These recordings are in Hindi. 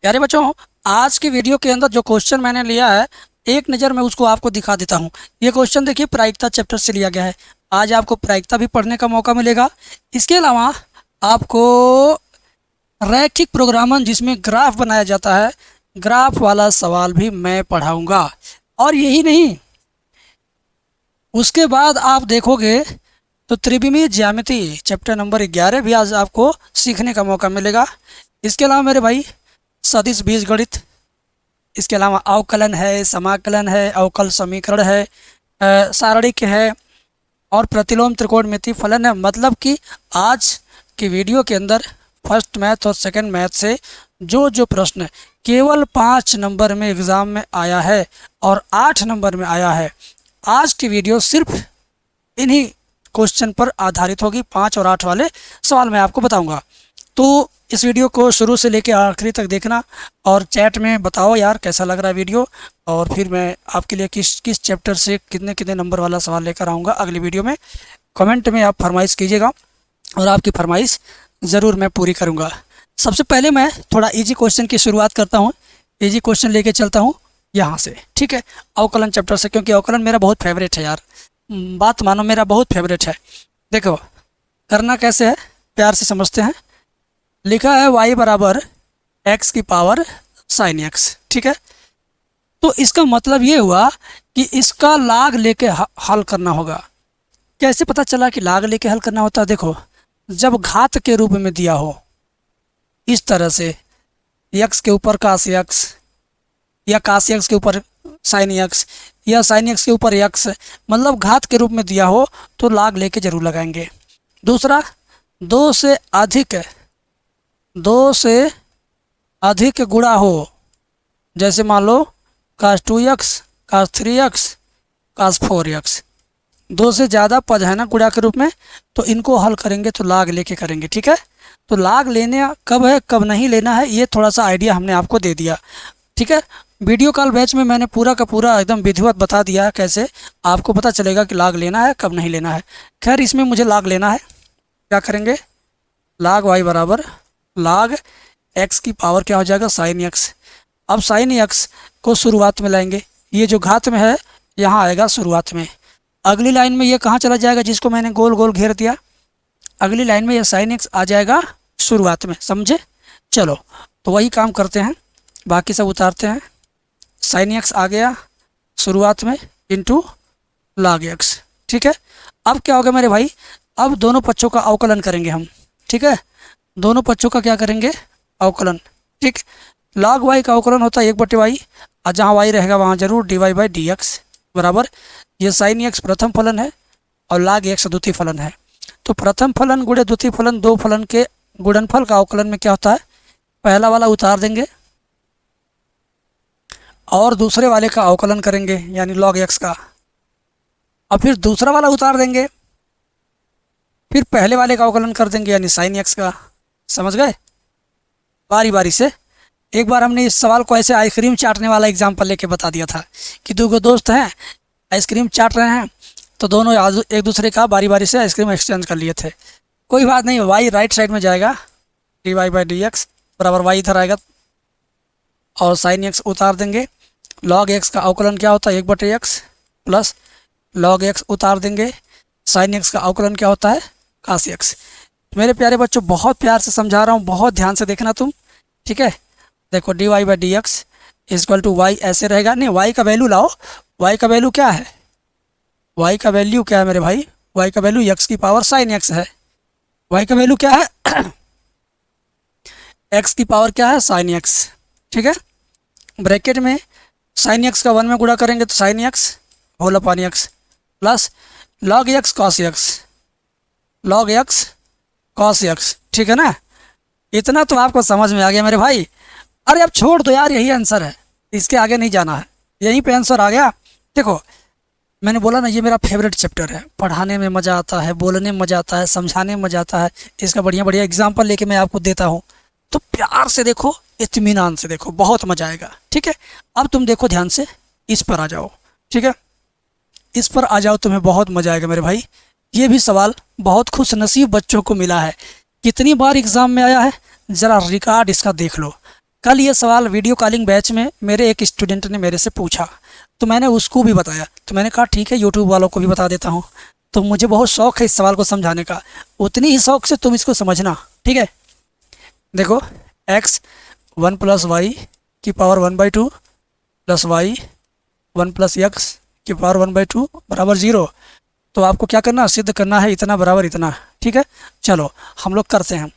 प्यारे बच्चों, आज की वीडियो के अंदर जो क्वेश्चन मैंने लिया है, एक नज़र में उसको आपको दिखा देता हूँ। ये क्वेश्चन देखिए प्रायिकता चैप्टर से लिया गया है। आज आपको प्रायिकता भी पढ़ने का मौका मिलेगा। इसके अलावा आपको रैखिक प्रोग्रामन जिसमें ग्राफ बनाया जाता है, ग्राफ वाला सवाल भी मैं पढ़ाऊँगा। और यही नहीं, उसके बाद आप देखोगे तो त्रिविमीय ज्यामिति चैप्टर नंबर 11 भी आज आपको सीखने का मौका मिलेगा। इसके अलावा मेरे भाई सदिश बीजगणित, इसके अलावा अवकलन है, समाकलन है, अवकल समीकरण है, सारणिक है और प्रतिलोम त्रिकोणमिति फलन है। मतलब कि आज की वीडियो के अंदर फर्स्ट मैथ और सेकंड मैथ से जो प्रश्न केवल 5 नंबर में एग्ज़ाम में आया है और 8 नंबर में आया है, आज की वीडियो सिर्फ इन्हीं क्वेश्चन पर आधारित होगी। 5 और 8 वाले सवाल मैं आपको बताऊंगा। तो इस वीडियो को शुरू से लेकर आखिरी तक देखना और चैट में बताओ यार कैसा लग रहा है वीडियो, और फिर मैं आपके लिए किस चैप्टर से कितने कितने नंबर वाला सवाल लेकर आऊँगा अगली वीडियो में। कमेंट में आप फरमाइश कीजिएगा और आपकी फरमाइश ज़रूर मैं पूरी करूँगा। सबसे पहले मैं थोड़ा इजी क्वेश्चन की शुरुआत करता हूँ। इजी क्वेश्चन लेके चलता हूँ यहाँ से, ठीक है, अवकलन चैप्टर से, क्योंकि अवकलन मेरा बहुत फेवरेट है यार। बात मानो, मेरा बहुत फेवरेट है। देखो करना कैसे है, प्यार से समझते हैं। लिखा है y बराबर x की पावर sin x, ठीक है। तो इसका मतलब ये हुआ कि इसका लाग लेके हल करना होगा। कैसे पता चला कि लाग लेके हल करना होता है? देखो, जब घात के रूप में दिया हो इस तरह से, x के ऊपर cos x या cos x के ऊपर sin x या sin x के ऊपर x, मतलब घात के रूप में दिया हो तो लाग लेके जरूर लगाएंगे। दूसरा, दो से अधिक गुणा हो, जैसे मान लो cos 2x, cos 3x, cos 4x, दो से ज़्यादा पद है ना गुणा के रूप में, तो इनको हल करेंगे तो लाग लेके करेंगे, ठीक है। तो लाग लेने कब है कब नहीं लेना है, ये थोड़ा सा आइडिया हमने आपको दे दिया, ठीक है। वीडियो कॉल बैच में मैंने पूरा का पूरा एकदम विधिवत बता दिया है कैसे आपको पता चलेगा कि लाग लेना है कब नहीं लेना है। खैर, इसमें मुझे लाग लेना है। क्या करेंगे? लाग y बराबर लाग x की पावर क्या हो जाएगा? sin x। अब sin x को शुरुआत में लाएंगे, ये जो घात में है यहाँ आएगा शुरुआत में। अगली लाइन में ये कहाँ चला जाएगा जिसको मैंने गोल गोल घेर दिया? अगली लाइन में ये sin x आ जाएगा शुरुआत में, समझे? चलो तो वही काम करते हैं, बाकी सब उतारते हैं। sin x आ गया शुरुआत में इंटू log x, ठीक है। अब क्या होगा मेरे भाई? अब दोनों पक्षों का अवकलन करेंगे हम, ठीक है। दोनों पक्षों का क्या करेंगे? अवकलन, ठीक। log y का अवकलन होता है 1/y, और जहाँ y रहेगा वहाँ जरूर dy/dx बराबर, ये sin x प्रथम फलन है और log x द्वितीय फलन है। तो प्रथम फलन गुणे द्वितीय फलन, दो फलन के गुणनफल का अवकलन में क्या होता है? पहला वाला उतार देंगे और दूसरे वाले का अवकलन करेंगे यानी log x का, और फिर दूसरा वाला उतार देंगे, फिर पहले वाले का अवकलन कर देंगे यानी sin x का। समझ गए? बारी बारी से। एक बार हमने इस सवाल को ऐसे आइसक्रीम चाटने वाला एग्जाम्पल लेके बता दिया था कि दो दोस्त हैं, आइसक्रीम चाट रहे हैं, तो दोनों एक दूसरे का बारी बारी से आइसक्रीम एक्सचेंज कर लिए थे। कोई बात नहीं, y राइट साइड में जाएगा, dy/dx बराबर y इधर आएगा और sin x उतार देंगे। log x का अवकलन क्या होता है? 1/x प्लस log x उतार देंगे। sin x का अवकलन क्या होता है? cos x। मेरे प्यारे बच्चों, बहुत प्यार से समझा रहा हूँ, बहुत ध्यान से देखना तुम, ठीक है। देखो dy/dx इक्वल टू y ऐसे रहेगा। नहीं, y का वैल्यू लाओ। y का वैल्यू क्या है? y का वैल्यू क्या है मेरे भाई? y का वैल्यू x की पावर sin x है। y का वैल्यू क्या है? x की पावर क्या है? sin x, ठीक है। ब्रैकेट में sin x का 1 में गुणा करेंगे तो sin x whole upon x plus log x cos x, log x cos x, ठीक है ना। इतना तो आपको समझ में आ गया मेरे भाई। अरे अब छोड़ दो यार, यही आंसर है, इसके आगे नहीं जाना है, यहीं पे आंसर आ गया। देखो मैंने बोला ना, ये मेरा फेवरेट चैप्टर है, पढ़ाने में मज़ा आता है, बोलने में मज़ा आता है, समझाने में मज़ा आता है। इसका बढ़िया बढ़िया एग्जाम्पल लेके मैं आपको देता हूँ, तो प्यार से देखो, इत्मीनान से देखो, बहुत मज़ा आएगा, ठीक है। अब तुम देखो ध्यान से, इस पर आ जाओ, ठीक है, इस पर आ जाओ, तुम्हें बहुत मज़ा आएगा मेरे भाई। ये भी सवाल बहुत खुश नसीब बच्चों को मिला है। कितनी बार एग्ज़ाम में आया है, ज़रा रिकॉर्ड इसका देख लो। कल ये सवाल वीडियो कॉलिंग बैच में मेरे एक स्टूडेंट ने मेरे से पूछा, तो मैंने उसको भी बताया। तो मैंने कहा ठीक है, यूट्यूब वालों को भी बता देता हूँ। तो मुझे बहुत शौक़ है इस सवाल को समझाने का, उतनी ही शौक़ से तुम इसको समझना, ठीक है। देखो, x 1 + y की पावर 1/2 प्लस y 1 + x की पावर 1/2 बराबर 0। तो आपको क्या करना, सिद्ध करना है इतना बराबर इतना, ठीक है। चलो हम लोग करते हैं।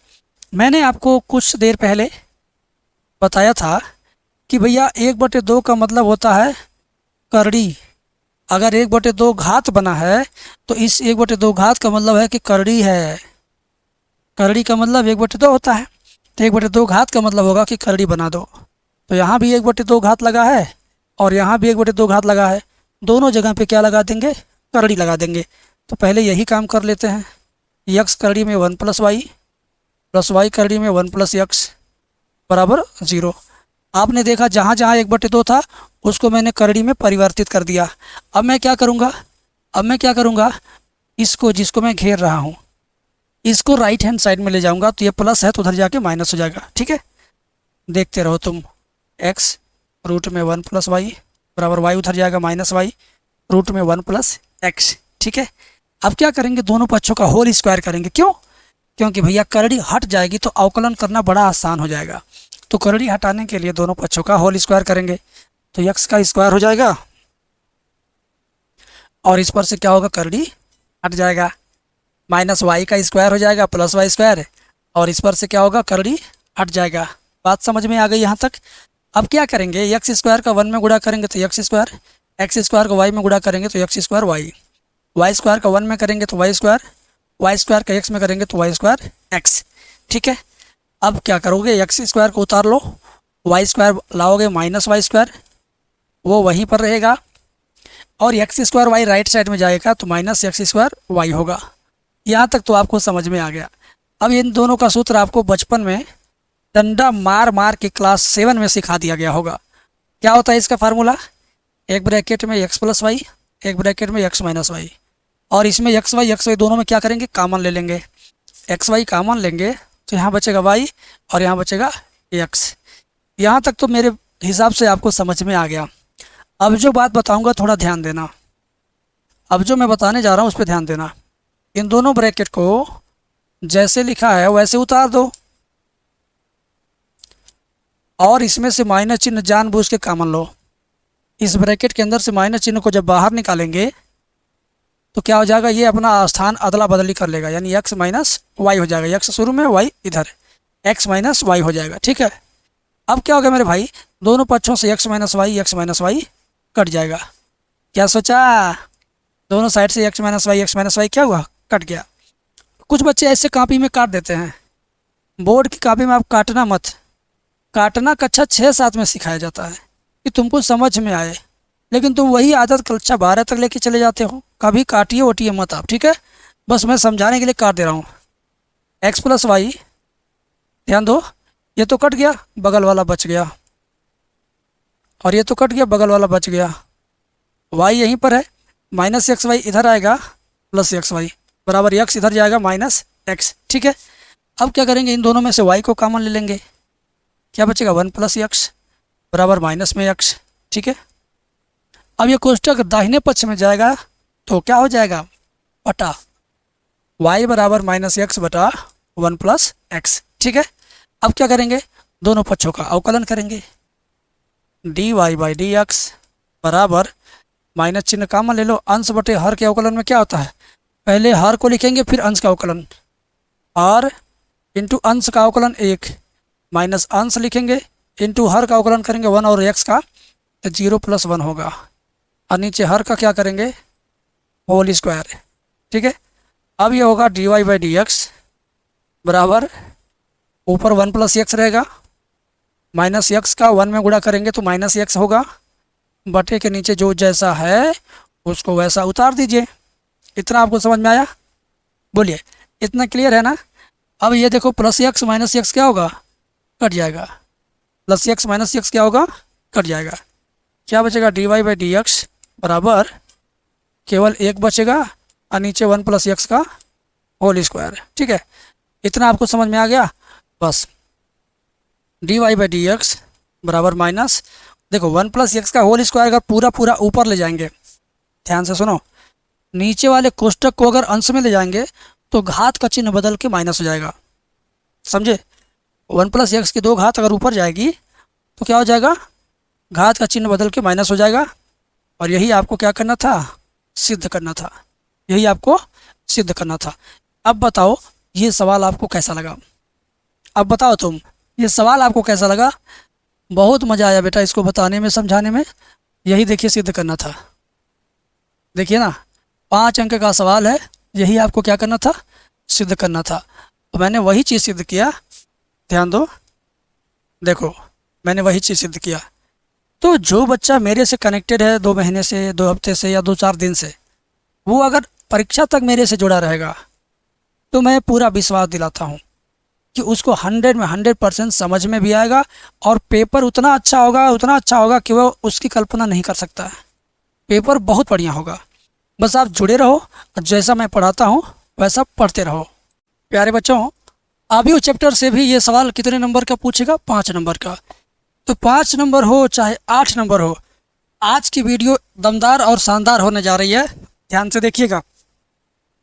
मैंने आपको कुछ देर पहले बताया था कि भैया 1/2 का मतलब होता है करड़ी। अगर 1/2 घात बना है तो इस 1/2 घात का मतलब है कि करड़ी है। करड़ी का मतलब 1/2 होता है, तो 1/2 घात का मतलब होगा कि करड़ी बना दो। तो यहाँ भी 1/2 घात लगा है और यहाँ भी 1/2 घात लगा है, दोनों जगह पे क्या लगा देंगे, करड़ी लगा देंगे। तो पहले यही काम कर लेते हैं। यक्स करड़ी में 1 + y प्लस y करड़ी में 1 + x बराबर 0। आपने देखा जहाँ जहाँ 1/2 था उसको मैंने करड़ी में परिवर्तित कर दिया। अब मैं क्या करूँगा, इसको, जिसको मैं घेर रहा हूँ, इसको राइट हैंड साइड में ले जाऊँगा। तो ये प्लस है तो उधर जाके माइनस हो जाएगा, ठीक है। देखते रहो तुम, x रूट में 1 + y बराबर y उधर जाएगा माइनस y रूट में 1 + x, ठीक है। अब क्या करेंगे, दोनों पक्षों का होल स्क्वायर करेंगे। क्यों? क्योंकि भैया करड़ी हट जाएगी तो अवकलन करना बड़ा आसान हो जाएगा। तो करड़ी हटाने के लिए दोनों पक्षों का होल स्क्वायर करेंगे। तो x का स्क्वायर हो जाएगा और इस पर से क्या होगा, करड़ी हट जाएगा। माइनस y का स्क्वायर हो जाएगा प्लस y स्क्वायर, और इस पर से क्या होगा, करड़ी हट जाएगा। बात समझ में आ गई यहाँ तक। अब क्या करेंगे, x स्क्वायर का 1 में गुणा करेंगे तो x स्क्वायर, x स्क्वायर को y में गुणा करेंगे तो x square y, y square का 1 में करेंगे तो y स्क्वायर, y स्क्वायर का x में करेंगे तो y स्क्वायर x, ठीक है। अब क्या करोगे, x स्क्वायर को उतार लो, y स्क्वायर लाओगे माइनस y स्क्वायर, वो वहीं पर रहेगा, और x square y right side में जाएगा तो माइनस x स्क्वायर y होगा। यहाँ तक तो आपको समझ में आ गया। अब इन दोनों का सूत्र आपको बचपन में डंडा मार मार के क्लास 7 में सिखा दिया गया होगा। क्या होता है इसका फार्मूला, एक ब्रैकेट में x + y, एक ब्रैकेट में x - y, और इसमें x y दोनों में क्या करेंगे, कॉमन ले लेंगे। x y कॉमन लेंगे तो यहाँ बचेगा y और यहाँ बचेगा x। यहाँ तक तो मेरे हिसाब से आपको समझ में आ गया। अब जो बात बताऊँगा थोड़ा ध्यान देना, अब जो मैं बताने जा रहा हूँ उस पर ध्यान देना। इन दोनों ब्रैकेट को जैसे लिखा है वैसे उतार दो, और इसमें से माइनस चिन्ह जानबूझ के कॉमन लो। इस ब्रैकेट के अंदर से माइनस चिन्ह को जब बाहर निकालेंगे तो क्या हो जाएगा, ये अपना स्थान अदला बदली कर लेगा, यानी x - y हो जाएगा। x शुरू में, y इधर, x - y हो जाएगा, ठीक है। अब क्या होगा मेरे भाई, दोनों पक्षों से x - y कट जाएगा। क्या सोचा, दोनों साइड से x - y क्या हुआ, कट गया। कुछ बच्चे ऐसे कॉपी में काट देते हैं, बोर्ड की कॉपी में आप काटना मत। काटना कक्षा 6-7 में सिखाया जाता है कि तुमको समझ में आए, लेकिन तुम वही आदत कक्षा 12 तक लेके चले जाते हो। कभी काटिए ओटिए मत आप, ठीक है। बस मैं समझाने के लिए काट दे रहा हूँ। x + y, ध्यान दो, ये तो कट गया, बगल वाला बच गया, और ये तो कट गया, बगल वाला बच गया। y यहीं पर है, माइनस एक्स वाई इधर आएगा, प्लस एक्स वाई बराबर x इधर जाएगा माइनस x, ठीक है। अब क्या करेंगे, इन दोनों में से y को कॉमन ले लेंगे, क्या बचेगा 1 + x बराबर माइनस में x, ठीक है। अब ये कोष्टक दाहिने पक्ष में जाएगा तो क्या हो जाएगा, बटा y बराबर -x बटा 1 + x, ठीक है। अब क्या करेंगे, दोनों पक्षों का अवकलन करेंगे, dy/dx बराबर माइनस चिन्ह कॉमन ले लो, अंश बटे हर के अवकलन में क्या होता है, पहले हर को लिखेंगे फिर अंश का अवकलन, r इंटू अंश का अवकलन 1 माइनस अंश लिखेंगे इंटू हर का अवकलन करेंगे 1 और x का, तो 0 + 1 होगा, और नीचे हर का क्या करेंगे, होल स्क्वायर, ठीक है। अब ये होगा dy/dx बराबर ऊपर 1 + x रहेगा, माइनस x का 1 में गुणा करेंगे तो -x होगा, बटे के नीचे जो जैसा है उसको वैसा उतार दीजिए। इतना आपको समझ में आया, बोलिए इतना क्लियर है ना। अब ये देखो प्लस x माइनस x क्या होगा, कट जाएगा, प्लस x माइनस x क्या होगा, कट जाएगा, क्या बचेगा dy/dx बराबर केवल 1 बचेगा और नीचे 1 + x का होल स्क्वायर, ठीक है। इतना आपको समझ में आ गया, बस D Y by D X बराबर माइनस, देखो 1 + x का होल स्क्वायर अगर पूरा पूरा ऊपर ले जाएंगे, ध्यान से सुनो, नीचे वाले कोष्टक को अगर अंश में ले जाएंगे तो घात का चिन्ह बदल के माइनस हो जाएगा, समझे। 1 + x की 2 घात अगर ऊपर जाएगी तो क्या हो जाएगा, घात का चिन्ह बदल के माइनस हो जाएगा। और यही आपको क्या करना था, सिद्ध करना था, यही आपको सिद्ध करना था। अब बताओ ये सवाल आपको कैसा लगा, अब बताओ तुम, ये सवाल आपको कैसा लगा। बहुत मज़ा आया बेटा इसको बताने में, समझाने में। यही देखिए सिद्ध करना था, देखिए ना 5 अंक का सवाल है, यही आपको क्या करना था, सिद्ध करना था। तो मैंने वही चीज़ सिद्ध किया, ध्यान दो, देखो मैंने वही चीज़ सिद्ध किया। तो जो बच्चा मेरे से कनेक्टेड है 2 महीने से, 2 हफ्ते से या 2-4 दिन से, वो अगर परीक्षा तक मेरे से जुड़ा रहेगा तो मैं पूरा विश्वास दिलाता हूँ कि उसको 100 में 100% समझ में भी आएगा और पेपर उतना अच्छा होगा, उतना अच्छा होगा कि वो उसकी कल्पना नहीं कर सकता है। पेपर बहुत बढ़िया होगा, बस आप जुड़े रहो और जैसा मैं पढ़ाता हूँ वैसा पढ़ते रहो। प्यारे बच्चों, अभी चैप्टर से भी ये सवाल कितने नंबर का पूछेगा, 5 नंबर का। तो 5 नंबर हो चाहे 8 नंबर हो, आज की वीडियो दमदार और शानदार होने जा रही है, ध्यान से देखिएगा।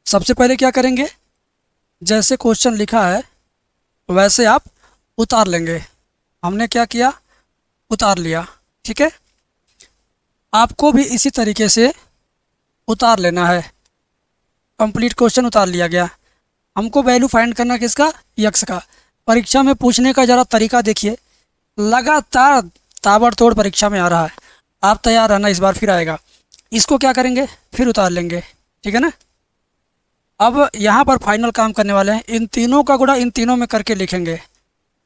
सबसे पहले क्या करेंगे, जैसे क्वेश्चन लिखा है वैसे आप उतार लेंगे। हमने क्या किया, उतार लिया, ठीक है। आपको भी इसी तरीके से उतार लेना है। कंप्लीट क्वेश्चन उतार लिया गया। हमको वैल्यू फाइंड करना किसका, यक्स का। परीक्षा में पूछने का ज़रा तरीका देखिए, लगातार ताबड़तोड़ परीक्षा में आ रहा है। आप तैयार रहना, इस बार फिर आएगा। इसको क्या करेंगे, फिर उतार लेंगे, ठीक है ना। अब यहाँ पर फाइनल काम करने वाले हैं, इन तीनों का गुणा इन तीनों में करके लिखेंगे।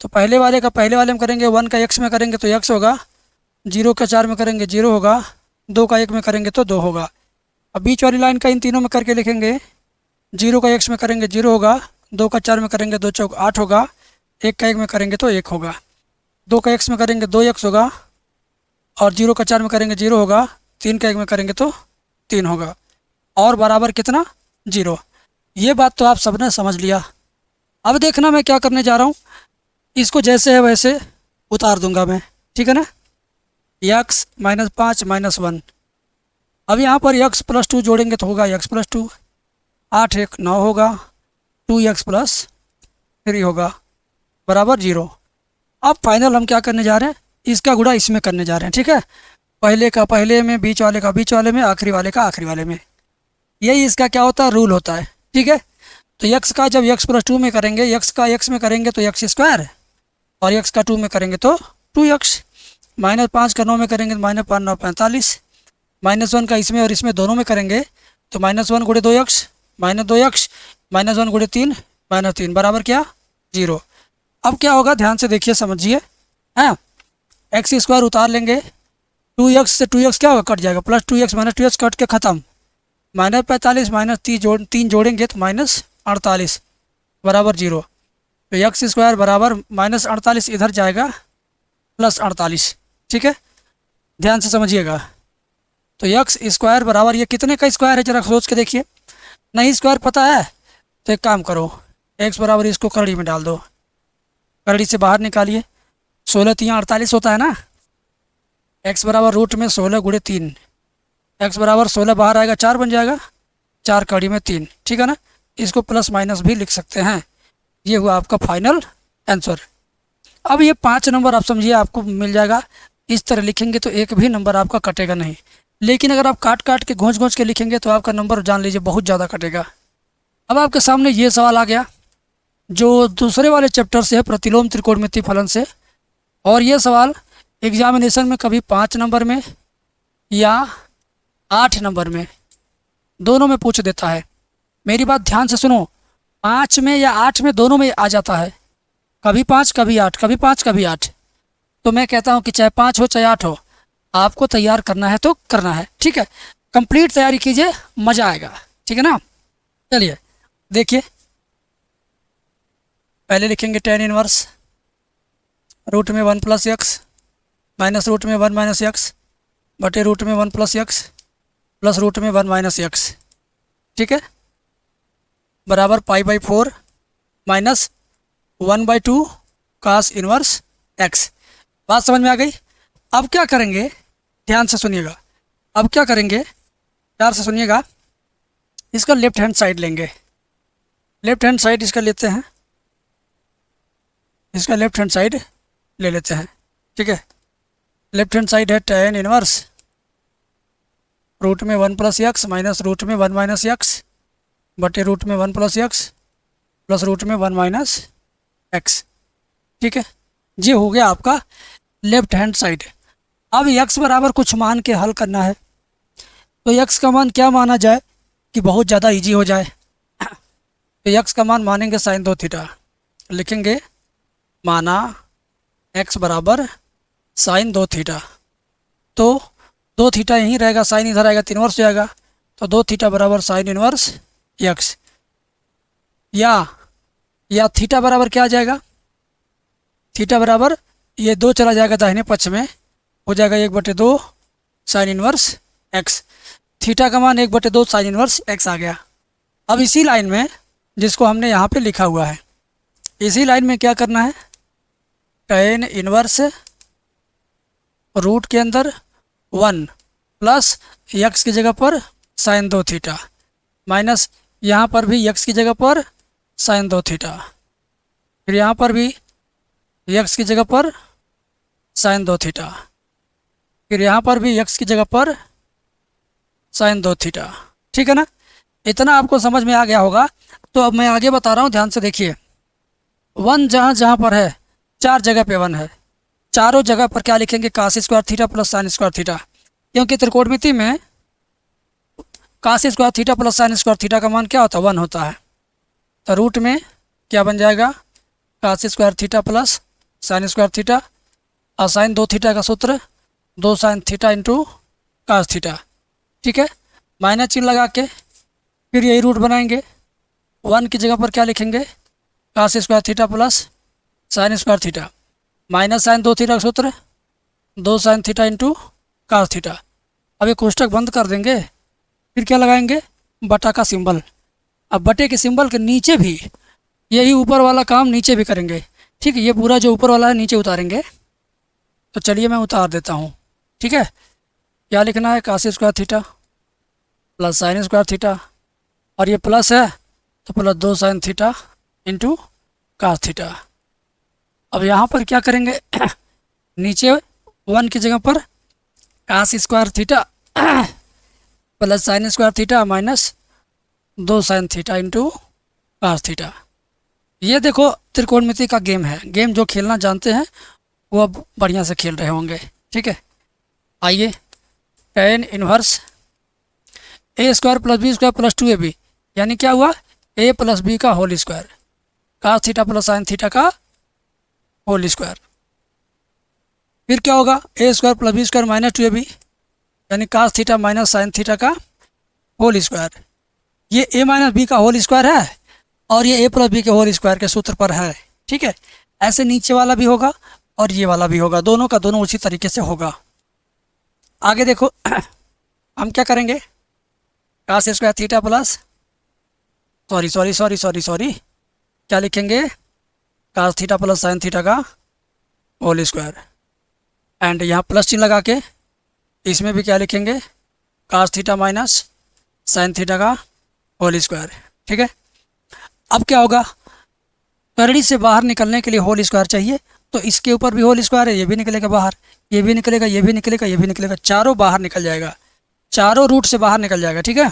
तो पहले वाले का पहले वाले में करेंगे, 1 का x में करेंगे तो x होगा, 0 का 4 में करेंगे 0 होगा, 2 का 1 में करेंगे तो 2 होगा। अब बीच वाली लाइन का इन तीनों में करके लिखेंगे, 0 का x में करेंगे 0 होगा, 2 का 4 में करेंगे 2 चौक 8 होगा, 1 का 1 में करेंगे तो 1 होगा, 2 का x में करेंगे 2x होगा, और 0 का 4 में करेंगे 0 होगा, 3 का 1 में करेंगे तो 3 होगा, और बराबर कितना, 0। ये बात तो आप सबने समझ लिया। अब देखना मैं क्या करने जा रहा हूँ, इसको जैसे है वैसे उतार दूंगा मैं, ठीक है ना। x - 5 - 1। अब यहाँ पर x + 2 जोड़ेंगे तो होगा x + 2, 8 1 9 होगा, 2x + 3 होगा, बराबर 0। अब फाइनल हम क्या करने जा रहे हैं, इसका गुणा इसमें करने जा रहे हैं, ठीक है। पहले का पहले में, बीच वाले का बीच वाले में, आखिरी वाले का आखिरी वाले में। यही इसका क्या होता है, रूल होता है, ठीक है। तो x का जब x + 2 में करेंगे, x का x में करेंगे तो x², और x का 2 में करेंगे तो 2x, -5 का 9 में करेंगे तो -5 9 45, -1 का इसमें और इसमें दोनों में करेंगे तो -1 × 2x -2x, -1 × 3 -3, बराबर क्या, 0। अब क्या होगा, ध्यान से देखिए समझिए, हाँ। x² उतार लेंगे, 2x से 2x क्या होगा, कट जाएगा, +2x - 2x कट के ख़त्म, -45 -3 जोड़ेंगे तो -48, बराबर 0। तो x² बराबर -48 इधर जाएगा, +48, ठीक है। ध्यान से समझिएगा। तो x² बराबर, ये कितने का स्क्वायर है जरा सोच के देखिए। नहीं स्क्वायर पता है तो एक काम करो, x बराबर इसको करड़ी में डाल दो, करड़ी से बाहर निकालिए, 16 3 48 होता है ना। x बराबर रूट में 16 × 3, x बराबर 16 बाहर आएगा 4 बन जाएगा, 4 कड़ी में 3, ठीक है ना। इसको प्लस माइनस भी लिख सकते हैं। ये हुआ आपका फाइनल आंसर। अब ये 5 नंबर आप समझिए आपको मिल जाएगा। इस तरह लिखेंगे तो एक भी नंबर आपका कटेगा नहीं, लेकिन अगर आप काट काट के घोंच घोंच के लिखेंगे तो आपका नंबर जान लीजिए बहुत ज़्यादा कटेगा। अब आपके सामने ये सवाल आ गया जो दूसरे वाले चैप्टर से है, प्रतिलोम त्रिकोणमितीय फलन से। और ये सवाल एग्जामिनेशन में कभी 5 नंबर में या 8 नंबर में, दोनों में पूछ देता है। मेरी बात ध्यान से सुनो, 5 में या 8 में दोनों में आ जाता है, कभी 5 कभी 8, कभी 5 कभी 8। तो मैं कहता हूँ कि चाहे 5 हो चाहे 8 हो, आपको तैयार करना है तो करना है, ठीक है। कंप्लीट तैयारी कीजिए, मज़ा आएगा, ठीक है ना। चलिए देखिए, पहले लिखेंगे tan इनवर्स रूट में 1 + x माइनस रूट में 1 - x बटे रूट में 1 + x प्लस रूट में 1 - x, ठीक है, बराबर π/4 -1/2 cos इनवर्स एक्स। बात समझ में आ गई? अब क्या करेंगे, ध्यान से सुनिएगा। अब क्या करेंगे, प्यार से सुनिएगा। इसका लेफ्ट हैंड साइड लेंगे। लेफ्ट हैंड साइड इसका लेते हैं, इसका लेफ्ट हैंड साइड ले लेते हैं। ठीक है, लेफ्ट हैंड साइड है tan इनवर्स रूट में 1 प्लस एक्स माइनस रूट में 1 माइनस एक्स बटे रूट में 1 प्लस एक्स प्लस रूट में 1 माइनस एक्स। ठीक है, ये हो गया आपका लेफ्ट हैंड साइड। अब एक्स बराबर कुछ मान के हल करना है। तो एक्स का मान क्या माना जाए कि बहुत ज़्यादा इजी हो जाए? तो एक्स का मान मानेंगे साइन 2 थीटा। लिखेंगे माना एक्स बराबर साइन 2 थीटा। तो 2 थीटा यहीं रहेगा, साइन इधर आएगा, 3 इनवर्स जाएगा। तो 2 थीटा बराबर साइन इनवर्स एक्स। या थीटा बराबर क्या आ जाएगा? थीटा बराबर ये 2 चला जाएगा दाहिने पक्ष में, हो जाएगा 1/2 साइन इनवर्स एक्स। थीटा का मान 1/2 साइन इनवर्स एक्स आ गया। अब इसी लाइन में, जिसको हमने यहाँ पे लिखा हुआ है, इसी लाइन में क्या करना है, tan इनवर्स रूट के अंदर 1 प्लस एक्स की जगह पर साइन 2 थीटा माइनस यहाँ पर भी एक्स की जगह पर साइन 2 थीटा, फिर यहाँ पर भी एक्स की जगह पर साइन 2 थीटा, फिर यहाँ पर भी एक्स की जगह पर साइन 2 थीटा। ठीक है ना? इतना आपको समझ में आ गया होगा। तो अब मैं आगे बता रहा हूँ, ध्यान से देखिए। 1 जहाँ जहाँ पर है, 4 जगह पे 1 है, चारों जगह पर क्या लिखेंगे, cos square theta plus sine square theta. क्योंकि त्रिकोणमिति में cos square theta plus sine square theta का मान क्या होता है, 1 होता है। तो रूट में क्या बन जाएगा, cos square theta plus sine square theta, और साइन 2 थीटा का सूत्र 2 sine theta into cos theta. ठीक है, माइनस चिन्ह लगा के फिर यही रूट बनाएंगे। 1 की जगह पर क्या लिखेंगे, cos square theta plus sine square theta minus sine 2 theta का सूत्र 2 sine theta into cos theta. अब ये कोष्टक बंद कर देंगे, फिर क्या लगाएंगे, बटा का सिंबल। अब बटे के सिंबल के नीचे भी यही ऊपर वाला काम नीचे भी करेंगे। ठीक है, ये पूरा जो ऊपर वाला है नीचे उतारेंगे। तो चलिए मैं उतार देता हूँ। ठीक है, क्या लिखना है, cos square theta plus sine square theta, और ये प्लस है तो plus 2 sine theta into cos theta. अब यहाँ पर क्या करेंगे, नीचे 1 की जगह पर cos square theta plus sine square theta minus 2 sine theta into cos theta. ये देखो त्रिकोणमिति का गेम है। गेम जो खेलना जानते हैं वो अब बढ़िया से खेल रहे होंगे। ठीक है, आइए, tan inverse a square plus B square plus 2ab, यानी क्या हुआ, a प्लस बी का whole square cos theta plus sine theta का होल स्क्वायर। फिर क्या होगा, a square plus B square minus 2ab, यानी cos theta minus sine theta का होल स्क्वायर। ये a माइनस बी का होल स्क्वायर है और ये a प्लस बी के होल स्क्वायर के सूत्र पर है। ठीक है, ऐसे नीचे वाला भी होगा और ये वाला भी होगा, दोनों का दोनों उसी तरीके से होगा। आगे देखो, हम क्या करेंगे, cos square theta plus sorry क्या लिखेंगे, cos theta plus sine theta का होल स्क्वायर, एंड यहाँ प्लस चिन्ह लगा के इसमें भी क्या लिखेंगे, cos theta minus sine theta का होल स्क्वायर। ठीक है, अब क्या होगा, करड़ी से बाहर निकलने के लिए होल स्क्वायर चाहिए, तो इसके ऊपर भी होल स्क्वायर है, ये भी निकलेगा बाहर, ये भी निकलेगा, ये भी निकलेगा, ये भी निकलेगा, चारों बाहर निकल जाएगा, चारों रूट से बाहर निकल जाएगा। ठीक है,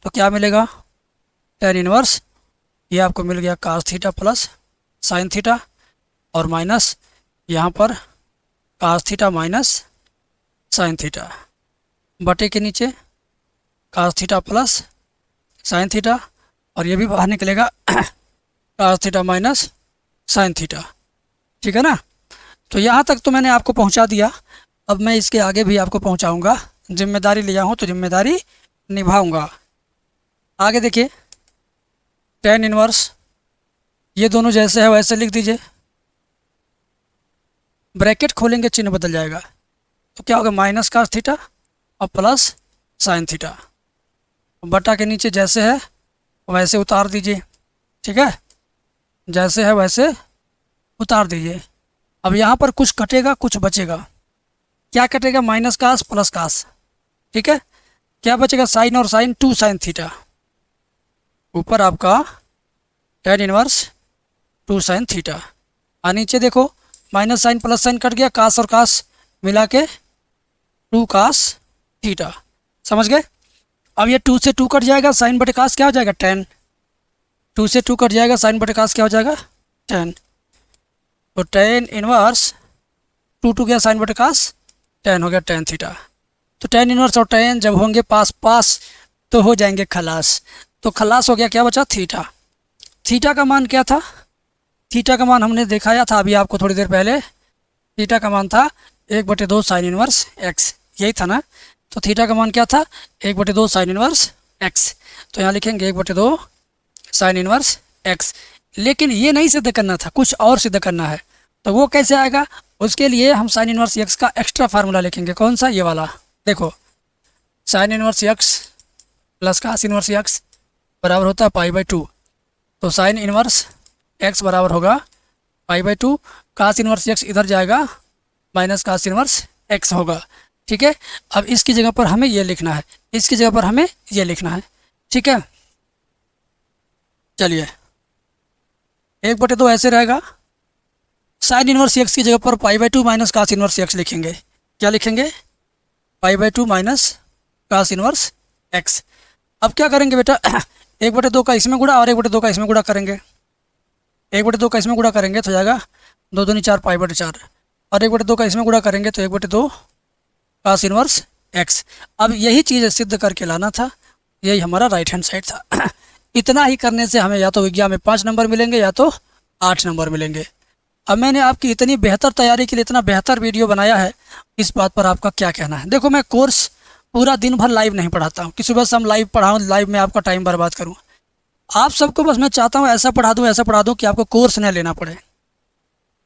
तो क्या मिलेगा, tan इनवर्स, ये आपको मिल गया cos theta plus sine theta, और माइनस यहाँ पर cos theta minus sine theta, बटे के नीचे cos theta plus sine theta, और ये भी बाहर निकलेगा cos theta minus sine theta. ठीक है ना? तो यहाँ तक तो मैंने आपको पहुँचा दिया। अब मैं इसके आगे भी आपको पहुँचाऊँगा, जिम्मेदारी लिया हूँ तो जिम्मेदारी निभाऊँगा। आगे देखिए, tan इनवर्स, ये दोनों जैसे है वैसे लिख दीजिए, ब्रैकेट खोलेंगे चिन्ह बदल जाएगा, तो क्या होगा, माइनस कास थीटा और प्लस साइन थीटा, बटा के नीचे जैसे है वैसे उतार दीजिए। ठीक है, जैसे है वैसे उतार दीजिए। अब यहाँ पर कुछ कटेगा कुछ बचेगा। क्या कटेगा? माइनस कास प्लस कास, ठीक है। क्या बचेगा? साइन और साइन, 2 साइन थीटा। ऊपर आपका tan इनवर्स 2 साइन थीटा, और नीचे देखो minus sine plus sine cut गया, कास और कास मिला के 2 कास थीटा। समझ गए? अब ये 2 से 2 कट जाएगा, साइन बटे कास क्या हो जाएगा? tan। 2 से 2 कट जाएगा, साइन बटे कास क्या हो जाएगा? tan। तो tan इनवर्स 2 गया, साइन बटे कास tan हो गया tan थीटा। तो tan इनवर्स और tan जब होंगे पास पास तो हो जाएंगे खलास। तो खलास हो गया, क्या बचा? थीटा। थीटा का मान क्या था? थीटा का मान हमने दिखाया था अभी आपको थोड़ी देर पहले। थीटा का मान था 1/2 साइन इनवर्स एक्स, यही था ना। तो थीटा का मान क्या था? 1/2 साइन इनवर्स एक्स। तो यहाँ लिखेंगे 1/2 साइन इनवर्स एक्स। लेकिन ये नहीं सिद्ध करना था, कुछ और सिद्ध करना है। तो वो कैसे आएगा? उसके लिए हम साइन इनवर्स एक्स का एक्स्ट्रा फार्मूला लिखेंगे। कौन सा? ये वाला। देखो, sine inverse X plus cos inverse X बराबर होता है π/2। तो साइन इनवर्स एक्स बराबर होगा π/2, कास इनवर्स एक्स इधर जाएगा, माइनस कास इनवर्स एक्स होगा, ठीक है। अब इसकी जगह पर हमें ये लिखना है, इसकी जगह पर हमें ये लिखना है, ठीक है। चलिए, 1/2 ऐसे रहेगा। साइन इनवर्स एक्स की जगह पर π/2 माइनस कास इनवर्स एक्स लिखेंगे। क्या लिखेंगे? π/2 माइनस कास इनवर्स एक्स। अब क्या करेंगे बेटा? 1/2 का इसमें गुणा और 1/2 का इसमें गुणा करेंगे। 1/2 का इसमें गुणा करेंगे तो जाएगा 2 दूनी 4 π/4, और 1/2 का इसमें गुणा करेंगे तो 1/2 कास इनवर्स एक्स। अब यही चीज़ सिद्ध करके लाना था, यही हमारा राइट हैंड साइड था। इतना ही करने से हमें या तो विज्ञान में 5 नंबर मिलेंगे या तो 8 नंबर मिलेंगे। अब मैंने आपकी इतनी बेहतर तैयारी के लिए इतना बेहतर वीडियो बनाया है, इस बात पर आपका क्या कहना है? देखो, मैं कोर्स पूरा दिन भर लाइव नहीं पढ़ाता हूँ कि सुबह से हम लाइव पढ़ाऊँ, लाइव में आपका टाइम बर्बाद करूँ। आप सबको बस मैं चाहता हूँ ऐसा पढ़ा दूँ कि आपको कोर्स न लेना पड़े,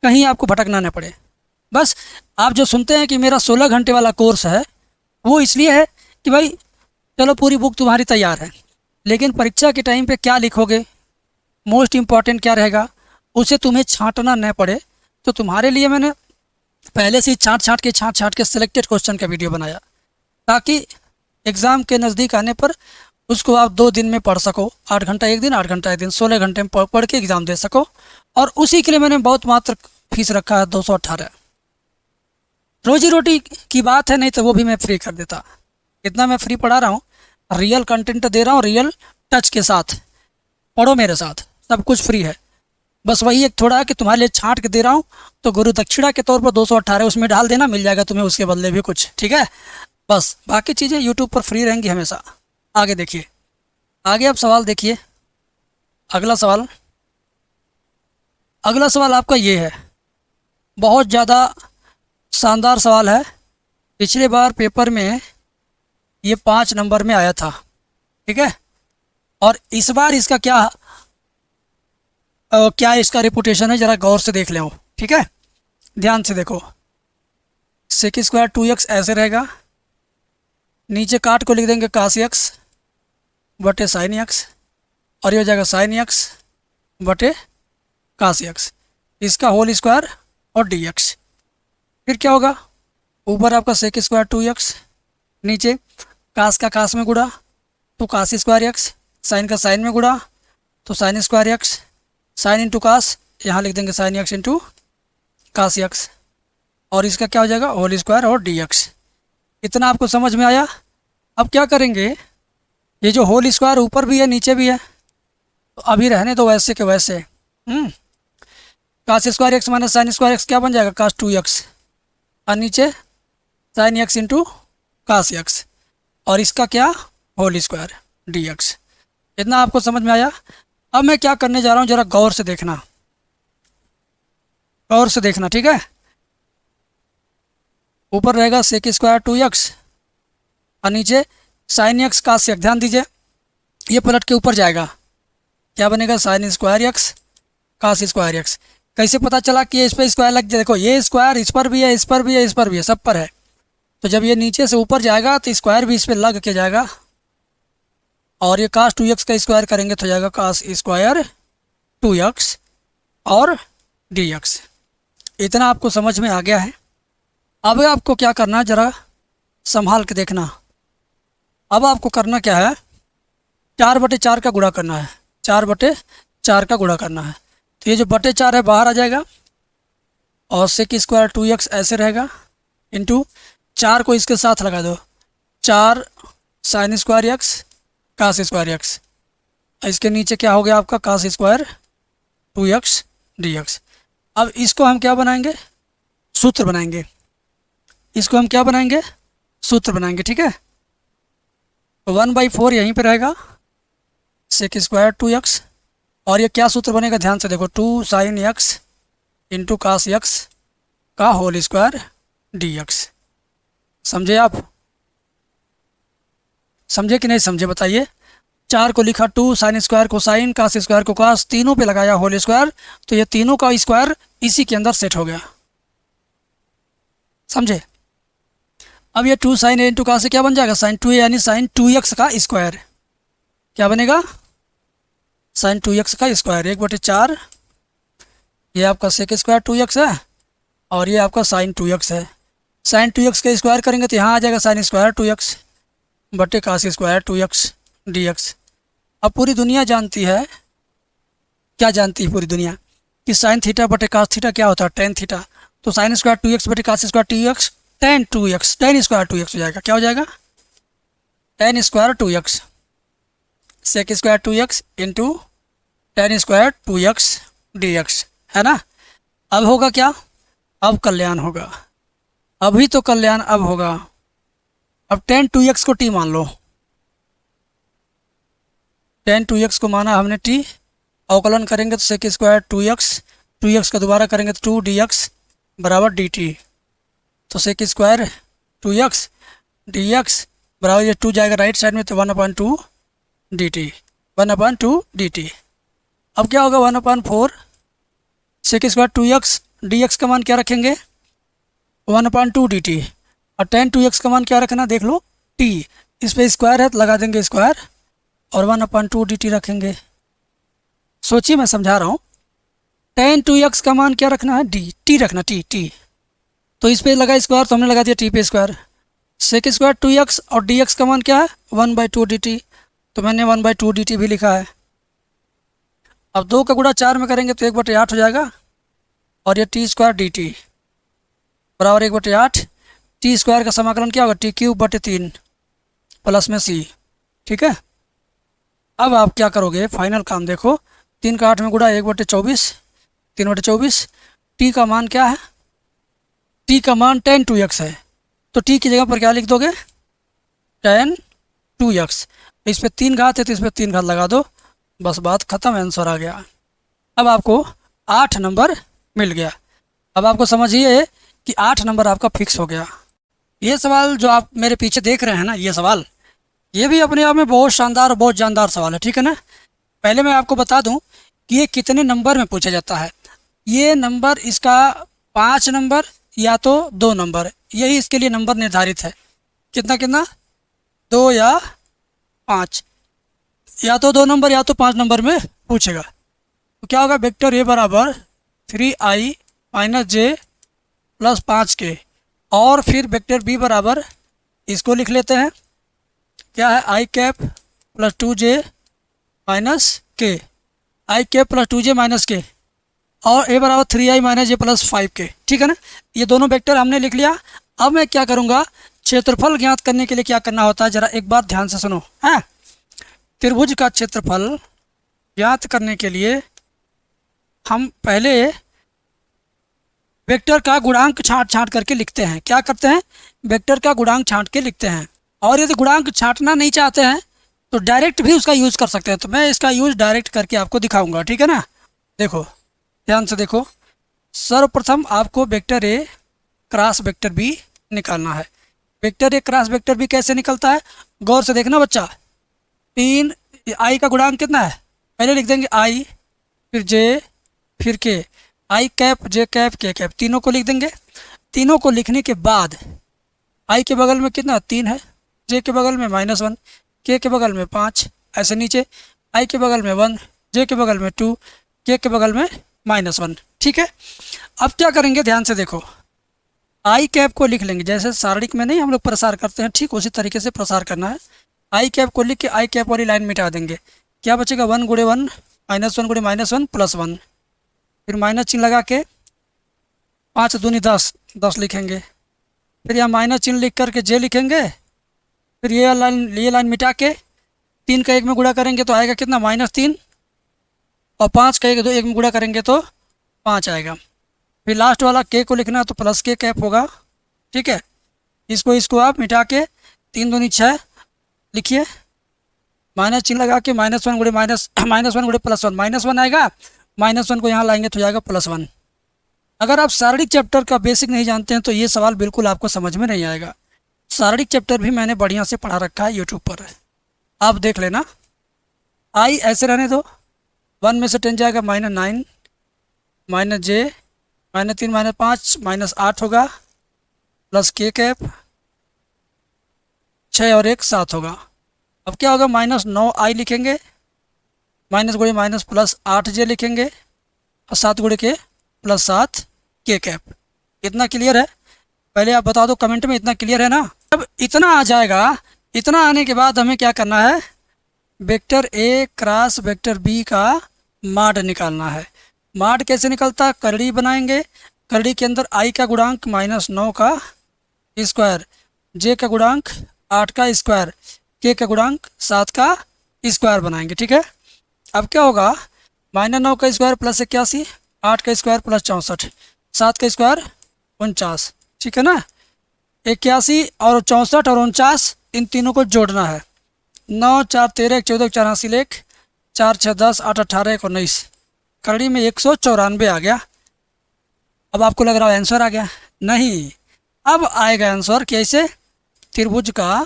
कहीं आपको भटकना न पड़े। बस आप जो सुनते हैं कि मेरा 16 घंटे वाला कोर्स है, वो इसलिए है कि भाई चलो पूरी बुक तुम्हारी तैयार है, लेकिन परीक्षा के टाइम पे क्या लिखोगे, मोस्ट इम्पॉर्टेंट क्या रहेगा, उसे तुम्हें छांटना न पड़े। तो तुम्हारे लिए मैंने पहले से ही छांट छांट के सिलेक्टेड क्वेश्चन का वीडियो बनाया, ताकि एग्ज़ाम के नज़दीक आने पर उसको आप 2 दिन में पढ़ सको। 8 घंटा एक दिन, 8 घंटा एक दिन, 16 घंटे में पढ़ के एग्ज़ाम दे सको। और उसी के लिए मैंने बहुत मात्र फीस रखा है 218। रोजी रोटी की बात है, नहीं तो वो भी मैं फ्री कर देता। इतना मैं फ्री पढ़ा रहा हूँ, रियल कंटेंट दे रहा हूँ, रियल टच के साथ पढ़ो मेरे साथ, सब कुछ फ्री है। बस वही एक थोड़ा है कि तुम्हारे लिए छांट के दे रहा हूँ, तो गुरु दक्षिणा के तौर पर 218 उसमें डाल देना, मिल जाएगा तुम्हें उसके बदले भी कुछ, ठीक है। बस बाकी चीज़ें यूट्यूब पर फ्री रहेंगी हमेशा। आगे देखिए, आगे आप सवाल देखिए। अगला सवाल आपका ये है, बहुत ज़्यादा शानदार सवाल है। पिछले बार पेपर में ये 5 नंबर में आया था, ठीक है। और इस बार इसका क्या इसका रेपुटेशन है, ज़रा गौर से देख लें, ठीक है। ध्यान से देखो, सेक स्क्वायर 2x ऐसे रहेगा, नीचे काट को लिख देंगे कास एक्स बटे साइन एक्स, और ये हो जाएगा साइन एक्स बटे कास एक्स, इसका होल स्क्वायर और dx। फिर क्या होगा? ऊपर आपका सेक स्क्वायर 2x, नीचे कास का कास में गुणा तो कास स्क्वायर एक्स, साइन का साइन में गुणा तो sine square X, sine into cos, यहाँ लिख देंगे sine X into cos X, और इसका क्या हो जाएगा? होल स्क्वायर और dx। इतना आपको समझ में आया? अब क्या करेंगे, ये जो होल स्क्वायर ऊपर भी है नीचे भी है, तो अभी रहने दो वैसे के वैसे। Cos square X minus sine square X क्या बन जाएगा? कास 2x, और नीचे sine X into cos X, और इसका क्या? Whole square dx। इतना आपको समझ में आया? अब मैं क्या करने जा रहा हूँ, ज़रा गौर से देखना, गौर से देखना, ठीक है। ऊपर रहेगा सेक स्क्वायर 2x और नीचे साइन एक्स कास एक्स। ध्यान दीजिए, ये पलट के ऊपर जाएगा, क्या बनेगा? Sine square X cos square X. कैसे पता चला कि ये इस पर स्क्वायर लग जाए? देखो, ये स्क्वायर इस पर भी है, इस पर भी है, इस पर भी है, सब पर है। तो जब ये नीचे से ऊपर जाएगा तो स्क्वायर भी इस पर लग के जाएगा, और ये कास 2x का स्क्वायर करेंगे तो जाएगा कास स्क्वायर 2x और dx। इतना आपको समझ में आ गया है। अब आपको क्या करना है, ज़रा संभाल के देखना। अब आपको करना क्या है, 4/4 का गुणा करना है, 4/4 का गुणा करना है। तो ये जो बटे 4 है बाहर आ जाएगा और सेक स्क्वायर 2x ऐसे रहेगा, इंटू 4 को इसके साथ लगा दो, 4 sine square X cos square X. इसके नीचे क्या हो गया आपका, कास स्क्वायर 2x dx। अब इसको हम क्या बनाएंगे, सूत्र बनाएंगे। इसको हम क्या बनाएंगे, सूत्र बनाएंगे, ठीक है। तो 1/4 यहीं पे रहेगा, सेक स्क्वायर 2x, और ये क्या सूत्र बनेगा ध्यान से देखो, 2 sine X into cos X का होल स्क्वायर dx। समझे आप, समझे कि नहीं समझे बताइए। 4 को लिखा 2 साइन स्क्वायर को साइन कास स्क्वायर को कास, तीनों पे लगाया होल स्क्वायर, तो ये तीनों का स्क्वायर इसी के अंदर सेट हो गया, समझे। अब ये 2 साइन ए इंटू कास से क्या बन जाएगा, साइन 2a यानी साइन 2x का स्क्वायर। क्या बनेगा, साइन 2x का स्क्वायर। 1/4 ये आपका सेक स्क्वायर 2x है और ये आपका साइन 2x है। साइन 2x का स्क्वायर करेंगे तो यहाँ आ जाएगा साइन स्क्वायर 2x बटे कास स्क्वायर 2x dx। अब पूरी दुनिया जानती है, क्या जानती है पूरी दुनिया, कि साइन थीटा बटे कास थीटा क्या होता है, टेन थीटा। तो साइन स्क्वायर 2x बटे cos square 2x, tan 2x, tan square 2x हो जाएगा। क्या हो जाएगा, tan square 2x sec square 2x into tan square 2x dx, है ना। अब होगा क्या, अब कल्याण होगा, अभी तो कल्याण अब होगा। अब टेन 2x को t मान लो, टेन 2x को माना हमने t, अवकलन करेंगे तो सेक स्क्वायर 2x का दोबारा करेंगे तो 2 dx बराबर dt। तो सेक स्क्वायर 2x dx बराबर, ये 2 जाएगा राइट साइड में तो 1/2 dt, 1/2 dt। अब क्या होगा, 1/4 सेक स्क्वायर 2x dx का मान क्या रखेंगे, 1/2 dt, और टेन 2x का मान क्या रखना देख लो, t। इस पे स्क्वायर है तो लगा देंगे स्क्वायर और 1/2 dt रखेंगे। सोचिए मैं समझा रहा हूँ, टेन 2x का मान क्या रखना है, t रखना, t। तो इस पे लगा स्क्वायर तो हमने लगा दिया t पे स्क्वायर। सेक स्क्वायर 2x और dx का मान क्या है, 1/2 dt, तो मैंने 1/2 dt भी लिखा है। अब 2 का गुणा 4 में करेंगे तो 1/8 हो जाएगा, और ये t स्क्वायर dt बराबर 1/8। टी स्क्वायर का समाकलन क्या होगा, t³/3 प्लस में c, ठीक है। अब आप क्या करोगे, फाइनल काम देखो, 3 का 8 में गुणा 1/24, 3/24। टी का मान क्या है, टी का मान टेन 2x है, तो टी की जगह पर क्या लिख दोगे, टेन 2x। इस पर 3 घात है तो इस पर 3 घात लगा दो, बस बात ख़त्म, आंसर आ गया। अब आपको 8 नंबर मिल गया। अब आपको समझिए कि 8 नंबर आपका फिक्स हो गया। ये सवाल जो आप मेरे पीछे देख रहे हैं ना, ये सवाल, ये भी अपने आप में बहुत शानदार और बहुत जानदार सवाल है, ठीक है ना। पहले मैं आपको बता दूं कि ये कितने नंबर में पूछा जाता है। ये नंबर इसका 5 नंबर या तो 2 नंबर, यही इसके लिए नंबर निर्धारित है। कितना कितना, 2 या 5, या तो 2 नंबर या तो 5 नंबर में पूछेगा। तो क्या होगा, वेक्टर ए बराबर 3i - j + 5k, और फिर वेक्टर बी बराबर, इसको लिख लेते हैं, क्या है, i cap + 2j - k, i cap + 2j - k, और ए बराबर 3i - j + 5k, ठीक है ना। ये दोनों वेक्टर हमने लिख लिया। अब मैं क्या करूँगा, क्षेत्रफल ज्ञात करने के लिए क्या करना होता है, ज़रा एक बात ध्यान से सुनो, है। त्रिभुज का क्षेत्रफल ज्ञात करने के लिए हम पहले वेक्टर का गुणांक छांट करके लिखते हैं। क्या करते हैं, वेक्टर का गुणांक छांट के लिखते हैं। और यदि गुणांक छांटना नहीं चाहते हैं तो डायरेक्ट भी उसका यूज़ कर सकते हैं। तो मैं इसका यूज़ डायरेक्ट करके आपको दिखाऊंगा, ठीक है ना। देखो ध्यान से देखो, सर्वप्रथम आपको vector A cross vector B निकालना है। Vector A cross vector B कैसे निकलता है, गौर से देखना बच्चा। 3 आई का गुणांक कितना है, पहले लिख देंगे आई, फिर जे, फिर के, आई कैप जे कैप के कैप, तीनों को लिख देंगे। तीनों को लिखने के बाद आई के बगल में कितना 3 है, जे के बगल में -1, के बगल में 5, ऐसे नीचे आई के बगल में 1, जे के बगल में 2, के बगल में -1, ठीक है। अब क्या करेंगे, ध्यान से देखो, आई कैप को लिख लेंगे, जैसे सारणिक में नहीं हम लोग प्रसार करते हैं, ठीक उसी तरीके से प्रसार करना है। आई कैप को लिख के आई कैप वाली लाइन मिटा देंगे। क्या बचेगा, 1 गुणे 1 -1 गुणे -1 +1, फिर माइनस चिन्ह लगा के 5 दूनी 10, 10 लिखेंगे। फिर यहाँ माइनस चिन्ह लिख करके जे लिखेंगे। फिर ये लाइन मिटा के 3 का 1 में गुणा करेंगे तो आएगा कितना, -3, और 5 का 1 में गुणा करेंगे तो 5 आएगा। फिर लास्ट वाला के को लिखना है तो प्लस के कैप होगा, ठीक है। इसको आप मिटा के 3 दूनी 6 लिखिए, माइनस चिन्ह लगा के -1 गुणे -1 गुणे +1, -1 आएगा, -1 को यहाँ लाएंगे तो जाएगा +1। अगर आप सारणिक चैप्टर का बेसिक नहीं जानते हैं तो ये सवाल बिल्कुल आपको समझ में नहीं आएगा। सारणिक चैप्टर भी मैंने बढ़िया से पढ़ा रखा है यूट्यूब पर, आप देख लेना। आई ऐसे रहने दो, 1 में से 10 जाएगा -9, -j -3 -5 -8 होगा, प्लस के कैप 6 और 1 7 होगा। अब क्या होगा, -9 आई लिखेंगे, माइनस गुणे माइनस प्लस 8 जे लिखेंगे, और 7 गुणे के +7 के कैप। इतना क्लियर है? पहले आप बता दो कमेंट में, इतना क्लियर है ना। अब इतना आ जाएगा, इतना आने के बाद हमें क्या करना है, vector A cross vector B का माड निकालना है। माड कैसे निकलता है, करड़ी बनाएंगे, करड़ी के अंदर आई का गुणांक -9 का स्क्वायर, जे का गुणांक 8 का स्क्वायर, के का गुणांक 7 का स्क्वायर बनाएंगे, ठीक है। अब क्या होगा, -9 का स्क्वायर प्लस 81, 8 का स्क्वायर प्लस 64, 7 का स्क्वायर 49, ठीक है ना। 81 और 64 और 49 इन तीनों को जोड़ना है। 9 4 13 14 84 1 4 6 10 8 18 1 19, करड़ी में 194 आ गया। अब आपको लग रहा है आंसर आ गया, नहीं, अब आएगा आंसर कैसे, त्रिभुज का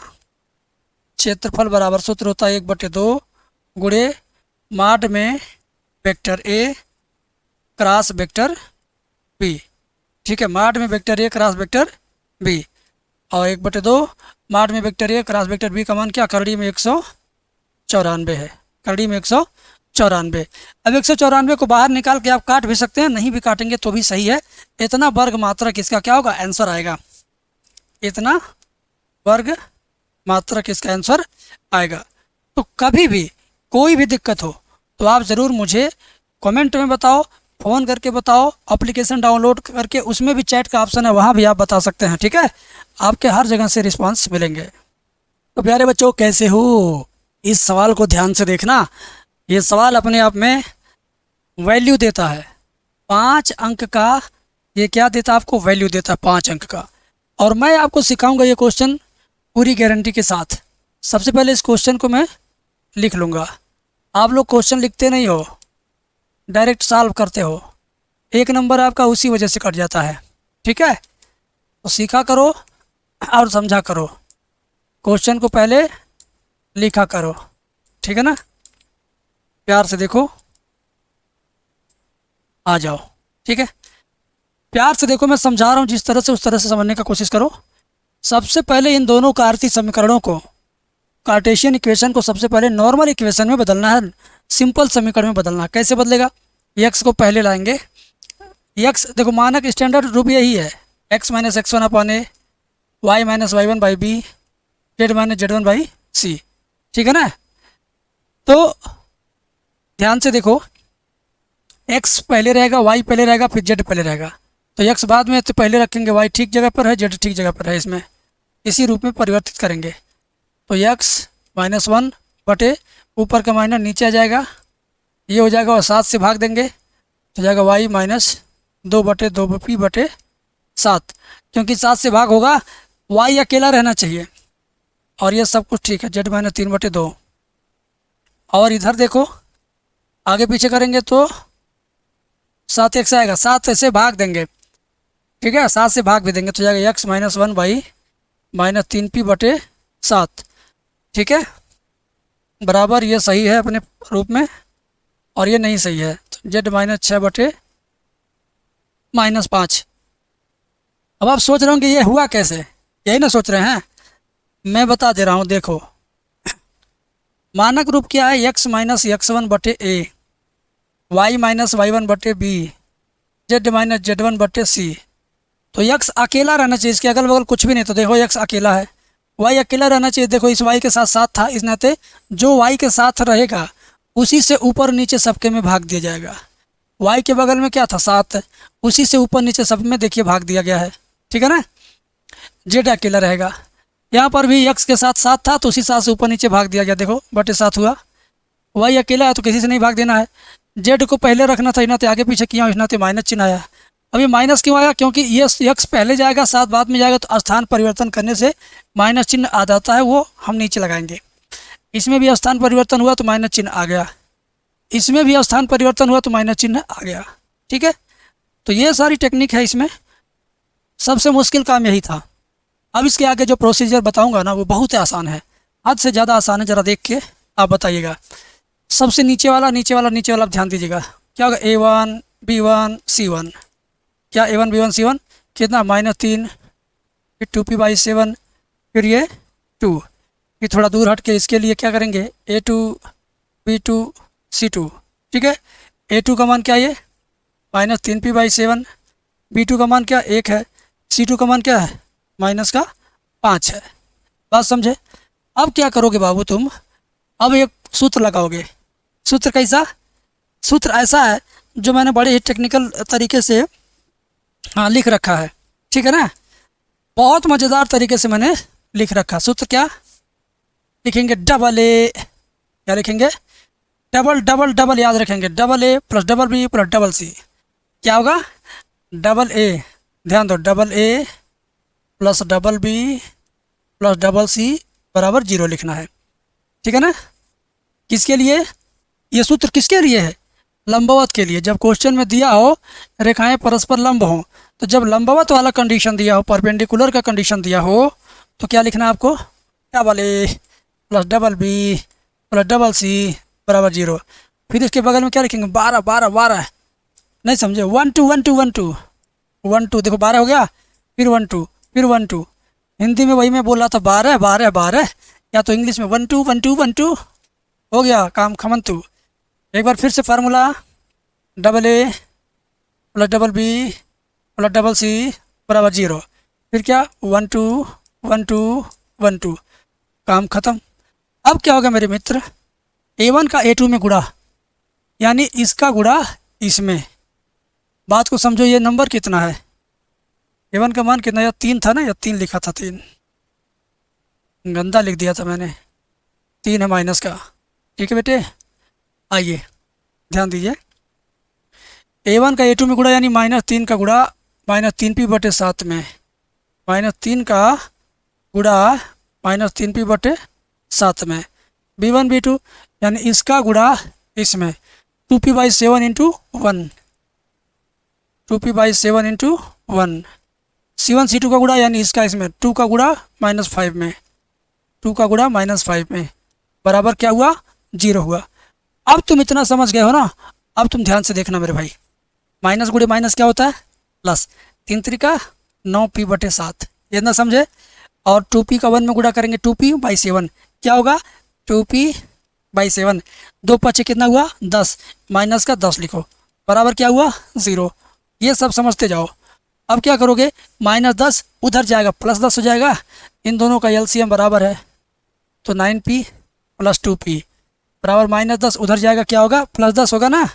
क्षेत्रफल बराबर सूत्र होता है 1/2 गुणे माड में vector A cross vector B, ठीक है। माड में vector A cross vector B, और 1/2 माड में vector A cross vector B का मान क्या, करड़ी में 194 है, करड़ी में 194। अब 194 को बाहर निकाल के आप काट भी सकते हैं, नहीं भी काटेंगे तो भी सही है। इतना वर्ग मात्रक इसका क्या होगा, आंसर आएगा, इतना वर्ग मात्रक इसका आंसर आएगा। तो कभी भी कोई भी दिक्कत हो तो आप ज़रूर मुझे कमेंट में बताओ, फ़ोन करके बताओ, एप्लीकेशन डाउनलोड करके उसमें भी चैट का ऑप्शन है, वहाँ भी आप बता सकते हैं, ठीक है। आपके हर जगह से रिस्पांस मिलेंगे। तो प्यारे बच्चों, कैसे हो, इस सवाल को ध्यान से देखना। ये सवाल अपने आप में वैल्यू देता है, 5 अंक का, ये क्या देता है आपको, वैल्यू देता है 5 अंक का। और मैं आपको सिखाऊंगा ये क्वेश्चन पूरी गारंटी के साथ। सबसे पहले इस क्वेश्चन को मैं लिख लूँगा, आप लोग क्वेश्चन लिखते नहीं हो, डायरेक्ट सॉल्व करते हो, 1 नंबर आपका उसी वजह से कट जाता है, ठीक है। तो सीखा करो और समझा करो, क्वेश्चन को पहले लिखा करो, ठीक है ना। प्यार से देखो, आ जाओ, ठीक है। प्यार से देखो, मैं समझा रहा हूँ जिस तरह से उस तरह से समझने का कोशिश करो। सबसे पहले इन दोनों कार्तीय समीकरणों को, कार्टेशियन इक्वेशन को सबसे पहले नॉर्मल इक्वेशन में बदलना है, सिंपल समीकरण में बदलना है। कैसे बदलेगा, x को पहले लाएंगे, x देखो मानक स्टैंडर्ड रूप यही है, x - x1/a, y - y1/b, z - z1/c, ठीक है ना। तो ध्यान से देखो, x पहले रहेगा, y पहले रहेगा, फिर z पहले रहेगा। तो x बाद में तो पहले रखेंगे, y ठीक जगह पर है, z ठीक जगह पर है, इसमें इसी रूप में परिवर्तित करेंगे। तो x -1 बटे ऊपर का माइनस नीचे आ जाएगा, ये हो जाएगा, और 7 से भाग देंगे तो जाएगा y -2 बटे 2p बटे 7, क्योंकि 7 से भाग होगा, y अकेला रहना चाहिए, और ये सब कुछ ठीक है, z -3 बटे 2। और इधर देखो आगे पीछे करेंगे तो 7 x आएगा, 7 से भाग देंगे, ठीक है, 7 से भाग भी देंगे तो जाएगा x -1/- 3p बटे 7, ठीक है, बराबर। ये सही है अपने रूप में, और ये नहीं सही है, तो z -6 बटे -5। अब आप सोच रहे होंगे ये हुआ कैसे, यही ना सोच रहे हैं, मैं बता दे रहा हूँ। देखो मानक रूप क्या है, x - x1 बटे a, y - y1 बटे b, Z minus Z one बटे सी। तो यक्स अकेला रहना चाहिए, इसके अगल बगल कुछ भी नहीं। तो देखो यक्स अकेला है, वाई अकेला रहना चाहिए। देखो इस वाई के साथ साथ था, इस नाते जो वाई के साथ रहेगा उसी से ऊपर नीचे सबके में भाग दिया जाएगा। वाई के बगल में क्या था 7, उसी से ऊपर नीचे सब में देखिए भाग दिया गया है, ठीक है ना। जेड अकेला रहेगा, यहाँ पर भी यक्स के साथ 7 था तो उसी 7 से ऊपर नीचे भाग दिया गया, देखो बटे 7 हुआ। वाई अकेला है तो किसी से नहीं भाग देना है। जेड को पहले रखना था, इस नाते आगे पीछे किया, इस नाते माइनस चिन्ह आया। अभी माइनस क्यों आया? क्योंकि ये यक्स पहले जाएगा 7 बाद में जाएगा, तो स्थान परिवर्तन करने से माइनस चिन्ह आ जाता है, वो हम नीचे लगाएंगे। इसमें भी स्थान परिवर्तन हुआ तो माइनस चिन्ह आ गया, इसमें भी स्थान परिवर्तन हुआ तो माइनस चिन्ह आ गया, ठीक है। तो ये सारी टेक्निक है, इसमें सबसे मुश्किल काम यही था। अब इसके आगे जो प्रोसीजर बताऊंगा ना वो बहुत ही आसान है, हद से ज़्यादा आसान है। ज़रा देख के आप बताइएगा। सबसे नीचे वाला आप ध्यान दीजिएगा, क्या होगा A1 B1 C1। क्या A1 B1 C1 कितना -3, फिर 2p/7, फिर ये 2। फिर थोड़ा दूर हट के इसके लिए क्या करेंगे A2 B2 C2, ठीक है। A2 का मान क्या है ये -3p/7, B2 का मान क्या 1 है, C2 का मान क्या है -5 है। बात समझे। अब क्या करोगे बाबू तुम, अब एक सूत्र लगाओगे। सूत्र कैसा? सूत्र ऐसा है जो मैंने बड़े ही टेक्निकल तरीके से लिख रखा है, ठीक है ना। बहुत मज़ेदार तरीके से मैंने लिख रखा। सूत्र क्या लिखेंगे? Double A. क्या लिखेंगे? डबल डबल डबल याद रखेंगे, double A plus double B plus double C. क्या होगा? डबल ए, ध्यान दो, double A plus double B plus double C बराबर 0 लिखना है, ठीक है ना। किसके लिए ये सूत्र? किसके लिए है? लंबवत के लिए। जब क्वेश्चन में दिया हो रेखाएं परस्पर लंब हों, तो जब लंबवत वाला कंडीशन दिया हो, परपेंडिकुलर का कंडीशन दिया हो, तो क्या लिखना है आपको? Double A plus double B plus double C बराबर 0। फिर इसके बगल में क्या लिखेंगे? 12 12 12। नहीं समझे? 1 2 1 2 1 2 1 2। देखो 12 हो गया, फिर 1 2 फिर 1 2। हिंदी में वही मैं बोल रहा था 12 12 12, या तो इंग्लिश में 1 2 1 2 1 2। हो गया काम खमन तू। एक बार फिर से formula, double A plus double B plus double C बराबर 0। फिर क्या? 1 2 1 2 1 2। काम ख़त्म। अब क्या होगा मेरे मित्र? A1 का A2 में गुणा, यानी इसका गुणा इसमें। बात को समझो, ये नंबर कितना है? A1 का मान कितना? या 3 था ना, या 3 लिखा था, 3 गंदा लिख दिया था मैंने, 3 है माइनस का, ठीक है बेटे। आइए ध्यान दीजिए, A1 का A2 में गुणा यानी -3 का गुणा -3p/7 में, -3 का गुणा -3p/7 में। B1 B2 यानी इसका गुणा इसमें 2p/7 into 1, 2p/7 into 1। C1 C2 का गुणा यानी इसका इसमें 2 का गुणा -5 में, 2 का गुणा -5 में बराबर क्या हुआ? 0 हुआ। अब तुम इतना समझ गए हो ना। अब तुम ध्यान से देखना मेरे भाई, माइनस गुणे माइनस क्या होता है? प्लस। 3 त्रिका 9p/7, ये ना समझे। और 2p का 1 में गुणा करेंगे 2p/7, क्या होगा? 2p/7। 2 5 कितना हुआ? 10, माइनस का 10 लिखो, बराबर क्या हुआ? 0। ये सब समझते जाओ। अब क्या करोगे? -10 उधर जाएगा, +10 हो जाएगा। इन दोनों का LCM बराबर है, तो 9p + 2p बराबर -10 उधर जाएगा, क्या होगा? +10 होगा ना।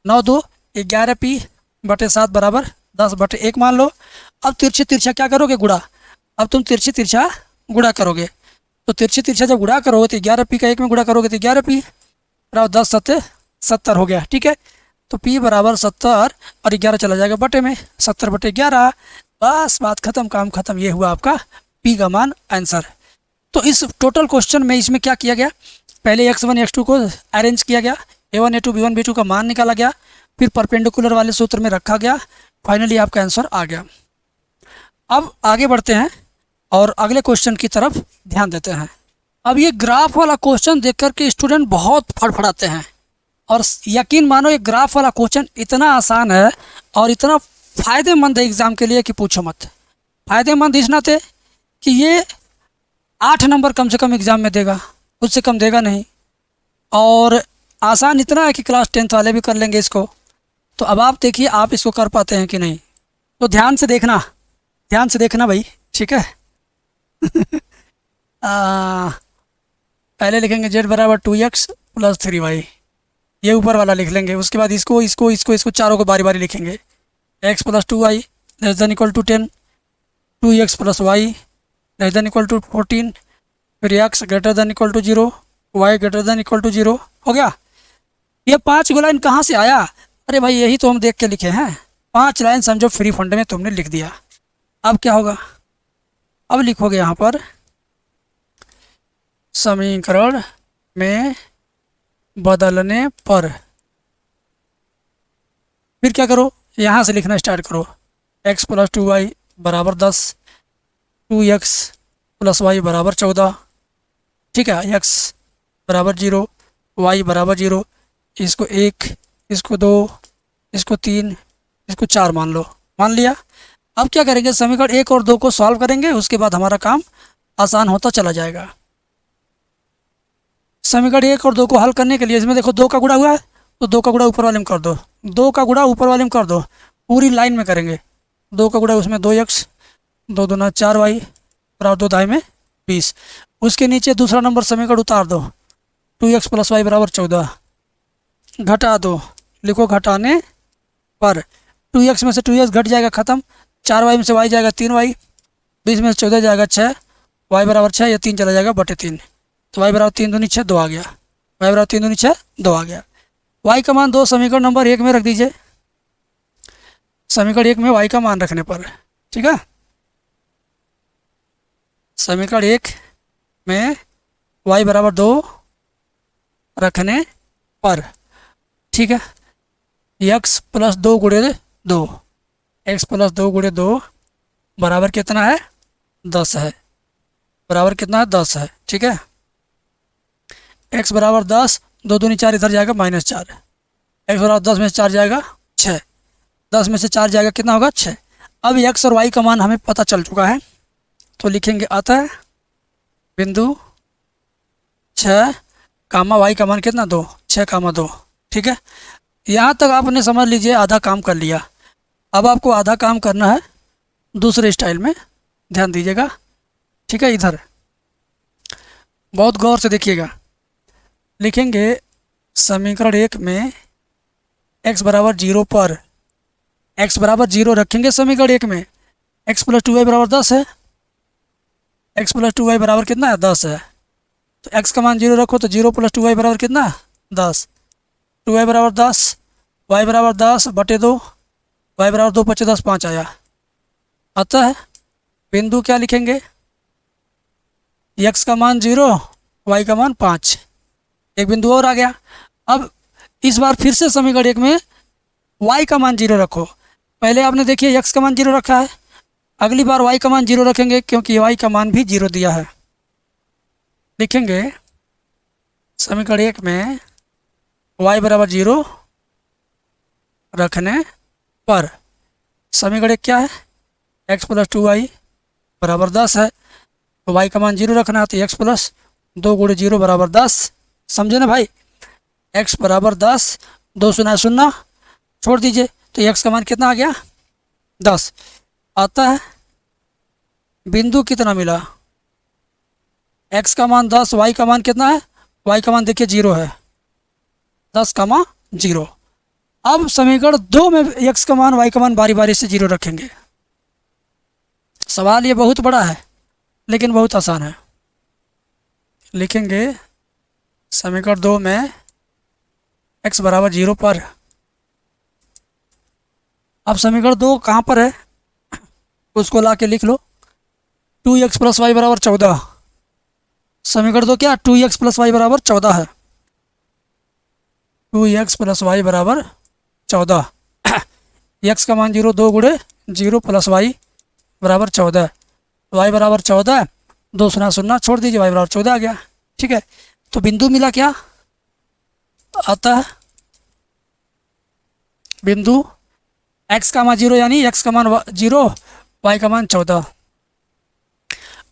9 2 11p/7 बराबर 10/1 मान लो। अब तिरछे तिरछा क्या करोगे? गुणा। अब तुम तिरछे तिरछा गुणा करोगे, तो तिरछे तिरछा जब गुणा करोगे तो 11p का 1 में गुणा करोगे तो 11p बराबर 10 7 70 हो गया, ठीक है। तो p बराबर 70 और 11 चला जाएगा बटे में, 70/11। बस बात खत्म, काम खत्म। ये हुआ आपका p का मान, आंसर। तो इस टोटल क्वेश्चन में इसमें क्या किया गया? पहले x1 x2 को अरेंज किया गया, A1 A2 B1 B2 का मान निकाला गया, फिर परपेंडिकुलर वाले सूत्र में रखा गया, फाइनली आपका आंसर आ गया। अब आगे बढ़ते हैं और अगले क्वेश्चन की तरफ ध्यान देते हैं। अब ये ग्राफ वाला क्वेश्चन देख कर के स्टूडेंट बहुत फड़फड़ाते हैं, और यकीन मानो ये ग्राफ वाला क्वेश्चन इतना आसान है और इतना फ़ायदेमंद है एग्ज़ाम के लिए कि पूछो मत। फ़ायदेमंद इस नाते कि ये 8 नंबर कम से कम एग्ज़ाम में देगा, उससे कम देगा नहीं। और आसान इतना है कि क्लास 10th वाले भी कर लेंगे इसको। तो अब आप देखिए आप इसको कर पाते हैं कि नहीं। तो ध्यान से देखना भाई, ठीक है। आ, पहले लिखेंगे जेड बराबर 2x प्लस 3y, ये ऊपर वाला लिख लेंगे। उसके बाद इसको चारों को बारी बारी लिखेंगे। x plus 2y less than equal to 10, 2x plus Y less than equal to 14, फिर x greater than equal to 0, y greater than equal to 0। हो गया। ये 5 लाइन कहाँ से आया? अरे भाई यही तो हम देख के लिखे हैं। 5 लाइन समझो फ्री फंड में तुमने लिख दिया। अब क्या होगा? अब लिखोगे यहाँ पर समीकरण में बदलने पर, फिर क्या करो, यहाँ से लिखना स्टार्ट करो। x प्लस 2y बराबर 10, 2x प्लस वाई बराबर 14, ठीक है। x बराबर 0, y बराबर 0, इसको 1, इसको 2, इसको 3, इसको 4 मान लो। मान लिया। अब क्या करेंगे, समीकरण 1 और 2 को सॉल्व करेंगे, उसके बाद हमारा काम आसान होता चला जाएगा। समीकरण 1 और 2 को हल करने के लिए इसमें देखो 2 का गुणा हुआ है, तो 2 का गुणा ऊपर वाले में कर दो, 2 का गुणा ऊपर वाले में कर दो, पूरी लाइन में करेंगे। 2 का गुणा उसमें 2x, 2 दूना 4y बराबर 2 दाएँ में 20। उसके नीचे दूसरा नंबर समीकरण उतार दो, 2x प्लस वाई बराबर 14, घटा दो, लिखो घटाने पर 2x में से 2x घट जाएगा ख़त्म, 4y में से y जाएगा 3y, 20 में से 14 जाएगा 6, y बराबर 6, या 3 चला जाएगा बटे 3, तो y बराबर 3 दूनी 6, 2 आ गया। y बराबर 3 दूनी 6, 2 आ गया। y का मान 2 समीकरण नंबर 1 में रख दीजिए। समीकरण 1 में y का मान रखने पर, ठीक है। समीकरण 1 में y बराबर 2 रखने पर, ठीक है। x प्लस 2 गुणे 2, x प्लस 2 गुणे 2 बराबर कितना है? 10 है। बराबर कितना है? 10 है, ठीक है। x बराबर 10, 2 दूनी 4 इधर जाएगा -4, x बराबर 10 में से 4 जाएगा 6, 10 में से 4 जाएगा कितना होगा? 6। अब x और y का मान हमें पता चल चुका है, तो लिखेंगे अतः बिंदु 6 कामा y का मान कितना? 2, 6 कामा 2, ठीक है। यहाँ तक आपने समझ लीजिए आधा काम कर लिया। अब आपको आधा काम करना है दूसरे स्टाइल में, ध्यान दीजिएगा, ठीक है। इधर बहुत गौर से देखिएगा। लिखेंगे समीकरण 1 में x बराबर 0 पर, x बराबर 0 रखेंगे समीकरण 1 में। x प्लस 2y बराबर 10 है, x प्लस 2y बराबर कितना है? 10 है। तो x का मान 0 रखो, तो 0 प्लस 2y बराबर कितना है? 10। 2y बराबर 10, y बराबर 10 बटे 2, y बराबर 2 पचे 10, 5 आया। अतः बिंदु क्या लिखेंगे? x का मान 0, y का मान 5। एक बिंदु और आ गया। अब इस बार फिर से समीकरण 1 में y का मान 0 रखो। पहले आपने देखिए x का मान 0 रखा है, अगली बार y का मान 0 रखेंगे, क्योंकि y का मान भी 0 दिया है। लिखेंगे समीकरण 1 में y बराबर 0 रखने पर, समीकरण 1 क्या है? x प्लस 2y बराबर 10 है, तो y का मान 0 रखना है, तो x प्लस 2 गुणे 0 बराबर 10। समझे ना भाई? x बराबर 10, 2 शून्य शून्य छोड़ दीजिए, तो x का मान कितना आ गया? 10। आता है बिंदु कितना मिला? x का मान 10, y का मान कितना है? y का मान देखिए 0 है, 10 का मान 0। अब समीकरण 2 में x का मान y का मान बारी बारी से 0 रखेंगे। सवाल ये बहुत बड़ा है लेकिन बहुत आसान है। लिखेंगे समीकरण 2 में x बराबर 0 पर, अब समीकरण 2 कहाँ पर है उसको ला के लिख लो। 2x प्लस वाई बराबर 14। समीकरण 2 क्या? 2x प्लस वाई बराबर 14 है। 2x प्लस वाई बराबर 14। x का मान 0, 2 गुणे 0 प्लस वाई बराबर 14, y बराबर 14, 2 शून्य शून्य छोड़ दीजिए, y बराबर 14 आ गया, ठीक है। तो बिंदु मिला क्या? आता है बिंदु x का मान 0 यानी x का मान 0, y का मान 14।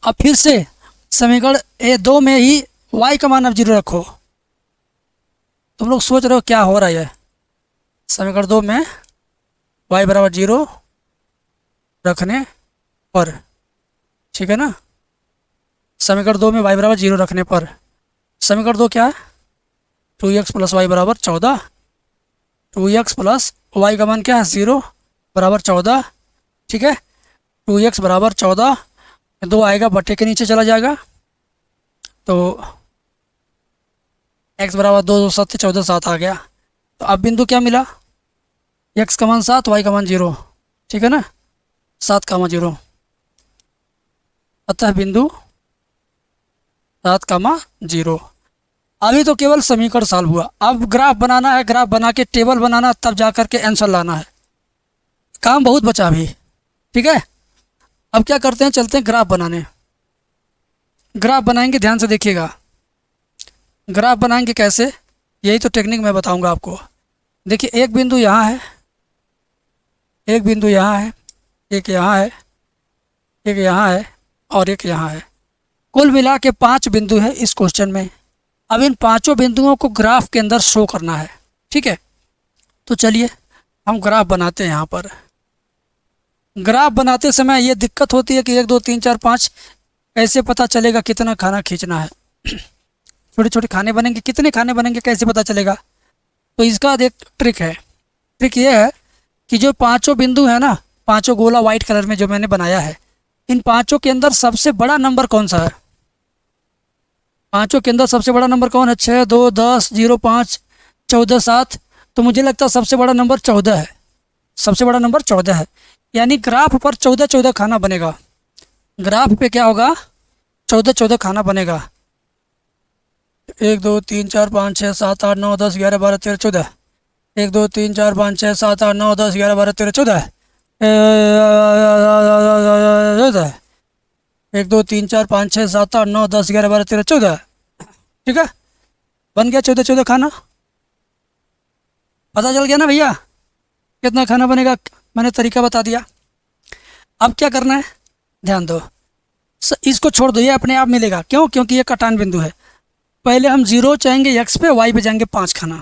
अब फिर से समीकरण 2 में ही y का मान अब 0 रखो। तुम लोग सोच रहे हो क्या हो रहा है? समीकरण 2 में y बराबर 0 रखने पर, ठीक है ना। समीकरण 2 में y बराबर 0 रखने पर समीकरण 2 क्या है, 2x प्लस वाई बराबर 14, 2x प्लस वाई का मान क्या है 0 बराबर 14, ठीक है। 2x बराबर 14, 2 आएगा बट्टे के नीचे चला जाएगा, तो x बराबर 2 2 7 14 7 आ गया। तो अब बिंदु क्या मिला, x का मान 7 y का मान 0, ठीक है ना, 7 का मान 0, अतः बिंदु 7 का मान 0। अभी तो केवल समीकरण सॉल्व हुआ, अब ग्राफ बनाना है, ग्राफ बना के टेबल बनाना, तब जा कर के आंसर लाना है। काम बहुत बचा अभी, ठीक है। अब क्या करते हैं, चलते हैं ग्राफ बनाने। ग्राफ बनाएंगे, ध्यान से देखिएगा। ग्राफ बनाएंगे कैसे, यही तो टेक्निक मैं बताऊंगा आपको। देखिए एक बिंदु यहाँ है, एक बिंदु यहाँ है, एक यहाँ है, एक यहाँ है और एक यहाँ है। कुल मिला के 5 बिंदु है इस क्वेश्चन में। अब इन 5 बिंदुओं को ग्राफ के अंदर शो करना है, ठीक है। तो चलिए हम ग्राफ बनाते हैं। यहाँ पर ग्राफ बनाते समय ये दिक्कत होती है कि 1 2 3 4 5 कैसे पता चलेगा कितना खाना खींचना है। छोटे छोटे खाने बनेंगे, कितने खाने बनेंगे कैसे पता चलेगा। तो इसका एक ट्रिक है। ट्रिक ये है कि जो 5 बिंदु है ना, 5 गोला वाइट कलर में जो मैंने बनाया है, इन 5 के अंदर सबसे बड़ा नंबर कौन सा है। 5 के अंदर सबसे बड़ा नंबर कौन है, 6 2 10 0 5 14 7। तो मुझे लगता है सबसे बड़ा नंबर 14 है, सबसे बड़ा नंबर 14 है। यानी ग्राफ पर 14 14 खाना बनेगा। ग्राफ पे क्या होगा, 14 14 खाना बनेगा। 1 2 3 4 5 6 7 8 9 10 11 12 13 14। 1 2 3 4 5 6 7 8 9 10 11 12 13 14। 1 2 3 4 5 6 7 8 9 10 11 12 13 14, ठीक है। बन गया 14 14 खाना। पता चल गया ना भैया कितना खाना बनेगा, मैंने तरीका बता दिया। अब क्या करना है, ध्यान दो। इसको छोड़ दो, ये अपने आप मिलेगा। क्यों, क्योंकि ये कटान बिंदु है। पहले हम 0 चाहेंगे x पे, y पे जाएंगे 5 खाना।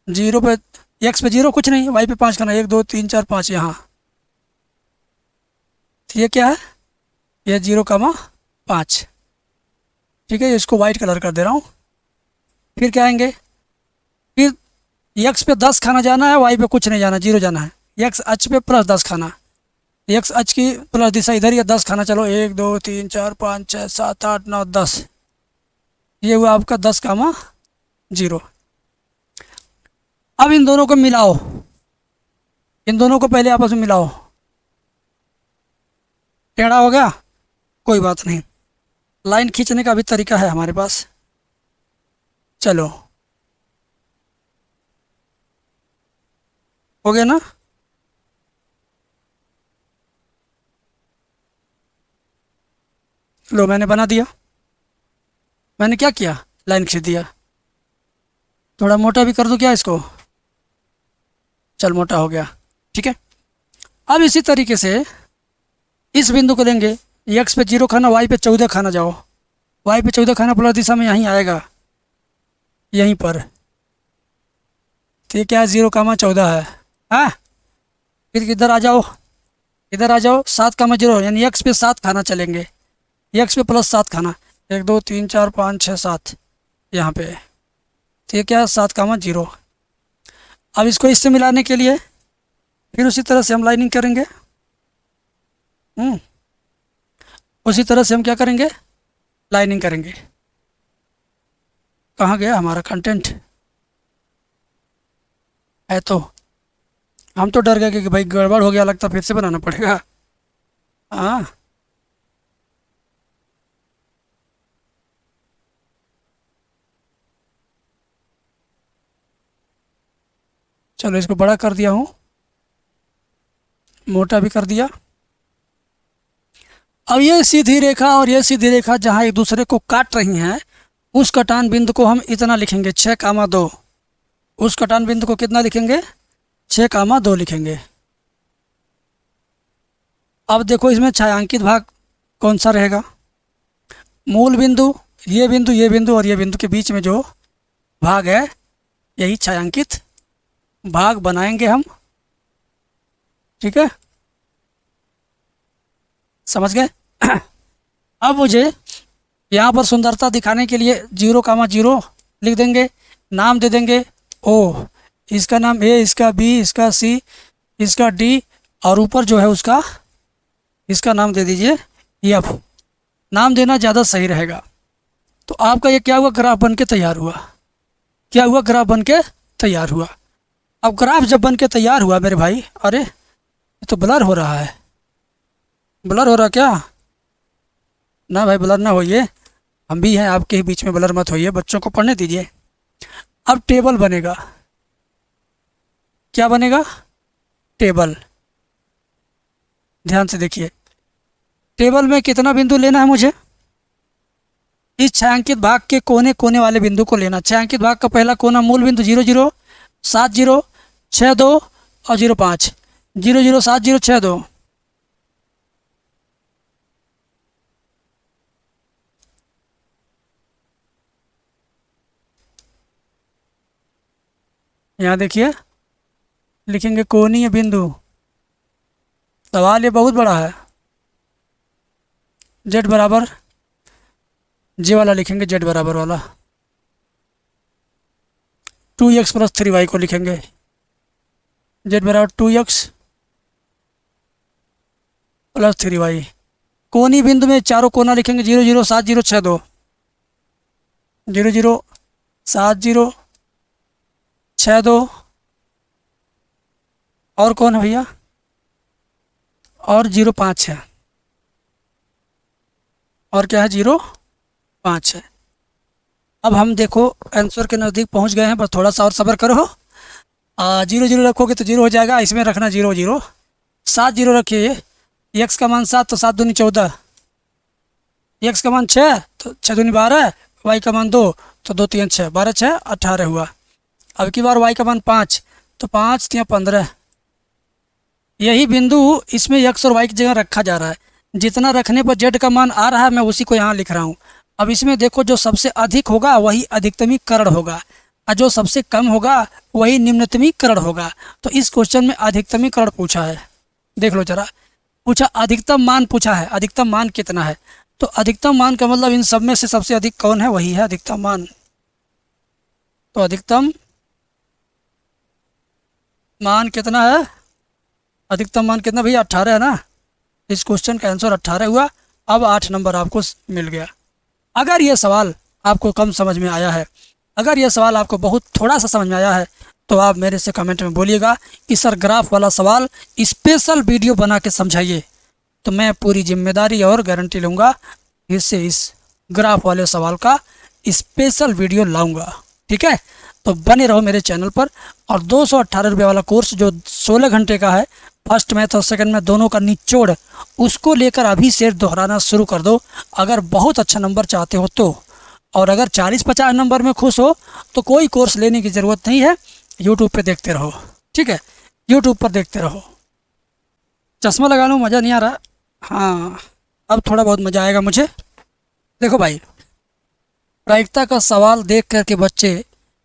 0 पे, x पे 0 कुछ नहीं, y पे 5 खाना। 1 2 3 4 5 यहाँ। तो ये क्या है, ये 0 का 5, ठीक है। इसको वाइट कलर कर दे रहा हूँ। फिर क्या आएंगे, फिर x पे 10 खाना जाना है, y पे कुछ नहीं जाना, 0 जाना है। x अक्ष पे प्लस 10 खाना, x अक्ष की प्लस दिशा इधर, या 10 खाना। चलो 1 2 3 4 5 6 7 8 9 10, ये हुआ आपका 10 का 0। अब इन दोनों को मिलाओ, इन दोनों को पहले आपस में मिलाओ। टेढ़ा हो गया, कोई बात नहीं, लाइन खींचने का भी तरीका है हमारे पास। चलो हो गया ना। लो मैंने बना दिया। मैंने क्या किया, लाइन खींच दिया। थोड़ा मोटा भी कर दूं क्या इसको, चल मोटा हो गया, ठीक है। अब इसी तरीके से इस बिंदु को लेंगे, x पे 0 खाना, y पे 14 खाना। जाओ y पे 14 खाना प्लस दिशा में यहीं आएगा, यहीं पर। तो ये क्या है, 0 का 14 है। हाँ, फिर इधर आ जाओ, इधर आ जाओ। 7 का 0, यानी x पे 7 खाना चलेंगे, x पे प्लस 7 खाना। 1 2 3 4 5 6 7 यहाँ पे। तो ये क्या है, 7 का 0। अब इसको इससे मिलाने के लिए फिर उसी तरह से हम लाइनिंग करेंगे। उसी तरह से हम क्या करेंगे, लाइनिंग करेंगे। कहाँ गया हमारा कंटेंट, है तो। हम तो डर गए कि भाई गड़बड़ हो गया, लगता फिर से बनाना पड़ेगा। हाँ, चलो इसको बड़ा कर दिया हूँ, मोटा भी कर दिया। अब ये सीधी रेखा और ये सीधी रेखा जहाँ एक दूसरे को काट रही हैं, उस कटान बिंदु को हम इतना लिखेंगे, 6,2। उस कटान बिंदु को कितना लिखेंगे, 6,2 लिखेंगे। अब देखो इसमें छायांकित भाग कौन सा रहेगा, मूल बिंदु, ये बिंदु, ये बिंदु और ये बिंदु के बीच में जो भाग है, यही छायांकित भाग बनाएंगे हम, ठीक है, समझ गए। अब मुझे यहाँ पर सुंदरता दिखाने के लिए 0,0 लिख देंगे, नाम दे देंगे ओ, इसका नाम ए, इसका बी, इसका सी, इसका डी, और ऊपर जो है उसका, इसका नाम दे दीजिए एफ। नाम देना ज़्यादा सही रहेगा। तो आपका ये क्या हुआ, ग्राफ बन के तैयार हुआ। क्या हुआ, ग्राफ बन के तैयार हुआ। अब ग्राफ जब बन के तैयार हुआ मेरे भाई, अरे ये तो ब्लर हो रहा है, ब्लर हो रहा क्या? ना भाई ब्लर ना होइए, हम भी हैं आपके ही बीच में, ब्लर मत होइए, बच्चों को पढ़ने दीजिए। अब टेबल बनेगा, क्या बनेगा, टेबल। ध्यान से देखिए, टेबल में कितना बिंदु लेना है मुझे, इस छायांकित भाग के कोने कोने वाले बिंदु को लेना। छायांकित भाग का पहला कोना मूल बिंदु 0 0 7 0 6 2 और 0 5, 0 0 7 0 6 2। यहाँ देखिए, लिखेंगे कोणीय बिंदु। सवाल ये बहुत बड़ा है। जेड बराबर, जे वाला लिखेंगे, जेड बराबर वाला 2x प्लस 3y को लिखेंगे, जेड बराबर 2x प्लस 3y। कोनी बिंदु में चारों कोना लिखेंगे, 0 0 7 0 6 2, 0 0 7 0 6 2, और कौन है भैया, और 0 5 है, और क्या है, 0 5 है। अब हम देखो आंसर के नज़दीक पहुंच गए हैं, बस थोड़ा सा और सब्र करो। 0 0 रखोगे तो 0 हो जाएगा, इसमें रखना 0 0। 7 0 रखिए, x का मान 7 तो 7 दूनी 14, x का मान 6 तो 6 दूनी 12, y का मान 2 तो 2 3 6, 12 6 18 हुआ। अब की बार y का मान 5 तो 5 3 15। यही बिंदु इसमें x और y की जगह रखा जा रहा है। जितना रखने पर z का मान आ रहा है मैं उसी को यहाँ लिख रहा हूँ। अब इसमें देखो, जो सबसे अधिक होगा वही अधिकतमीकरण होगा, और जो सबसे कम होगा वही निम्नतमीकरण होगा। तो इस क्वेश्चन में अधिकतमीकरण पूछा है, देख लो जरा। पूछा अधिकतम मान, पूछा है अधिकतम मान कितना है। तो अधिकतम मान का मतलब इन सब में से सबसे अधिक कौन है, वही है अधिकतम मान। तो अधिकतम मान कितना है, अधिकतम मान कितना भैया, 18 है ना। इस क्वेश्चन का आंसर 18 हुआ। अब 8 नंबर आपको मिल गया। अगर ये सवाल आपको कम समझ में आया है, अगर ये सवाल आपको बहुत थोड़ा सा समझ में आया है, तो आप मेरे से कमेंट में बोलिएगा कि सर ग्राफ वाला सवाल स्पेशल वीडियो बना के समझाइए। तो मैं पूरी जिम्मेदारी और गारंटी लूँगा, इससे इस ग्राफ वाले सवाल का स्पेशल वीडियो लाऊंगा, ठीक है। तो बने रहो मेरे चैनल पर। और 218 रुपये वाला कोर्स जो 16 घंटे का है, फर्स्ट मैथ और सेकंड में दोनों का निचोड़, उसको लेकर अभी से दोहराना शुरू कर दो। अगर बहुत अच्छा नंबर चाहते हो तो, और अगर 40-50 नंबर में खुश हो तो कोई कोर्स लेने की ज़रूरत नहीं है, यूट्यूब पे देखते रहो, ठीक है, यूट्यूब पर देखते रहो। चश्मा लगा लूँ, मज़ा नहीं आ रहा। हाँ, अब थोड़ा बहुत मज़ा आएगा मुझे। देखो भाई, प्रायिकता का सवाल देख कर के बच्चे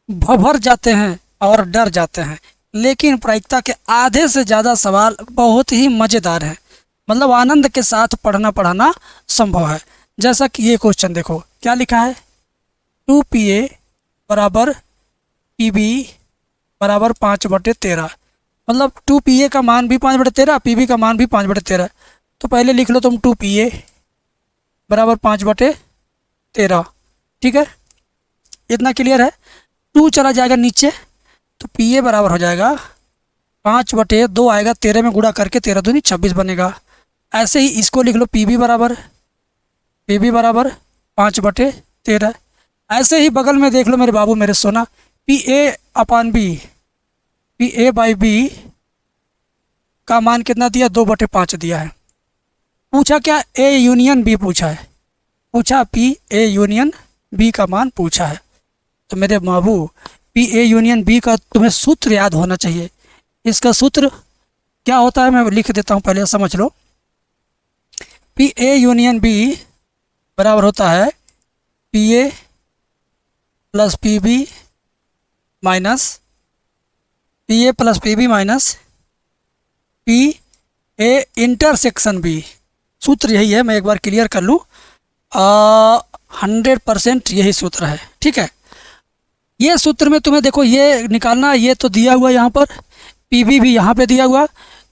भर जाते हैं और डर जाते हैं, लेकिन प्रायिकता के आधे से ज़्यादा सवाल बहुत ही मज़ेदार हैं। मतलब आनंद के साथ पढ़ना पढ़ाना संभव है। जैसा कि ये क्वेश्चन देखो, क्या लिखा है, 2PA बराबर PB बराबर 5/13। मतलब 2PA का मान भी 5/13, PB का मान भी 5/13। तो पहले लिख लो तुम 2PA बराबर 5/13, ठीक है, इतना क्लियर है। 2 चला जाएगा नीचे, तो PA बराबर हो जाएगा 5/2 आएगा, 13 में गुणा करके 13 दूनी 26 बनेगा। ऐसे ही इसको लिख लो, PB बराबर 5/13। ऐसे ही बगल में देख लो मेरे बाबू मेरे सोना, PA/B का मान कितना दिया, 2/5 दिया है। पूछा क्या, A यूनियन B पूछा है, पूछा PA यूनियन B का मान पूछा है। तो मेरे बाबू PA यूनियन B का तुम्हें सूत्र याद होना चाहिए। इसका सूत्र क्या होता है, मैं लिख देता हूँ, पहले समझ लो। PA यूनियन B बराबर होता है PA plus PB minus P A plus P B minus P A intersection B. सूत्र यही है, मैं एक बार क्लियर कर लूँ। 100% यही सूत्र है, ठीक है। ये सूत्र में तुम्हें देखो ये निकालना, ये तो दिया हुआ यहाँ पर, पी बी भी यहाँ पे दिया हुआ,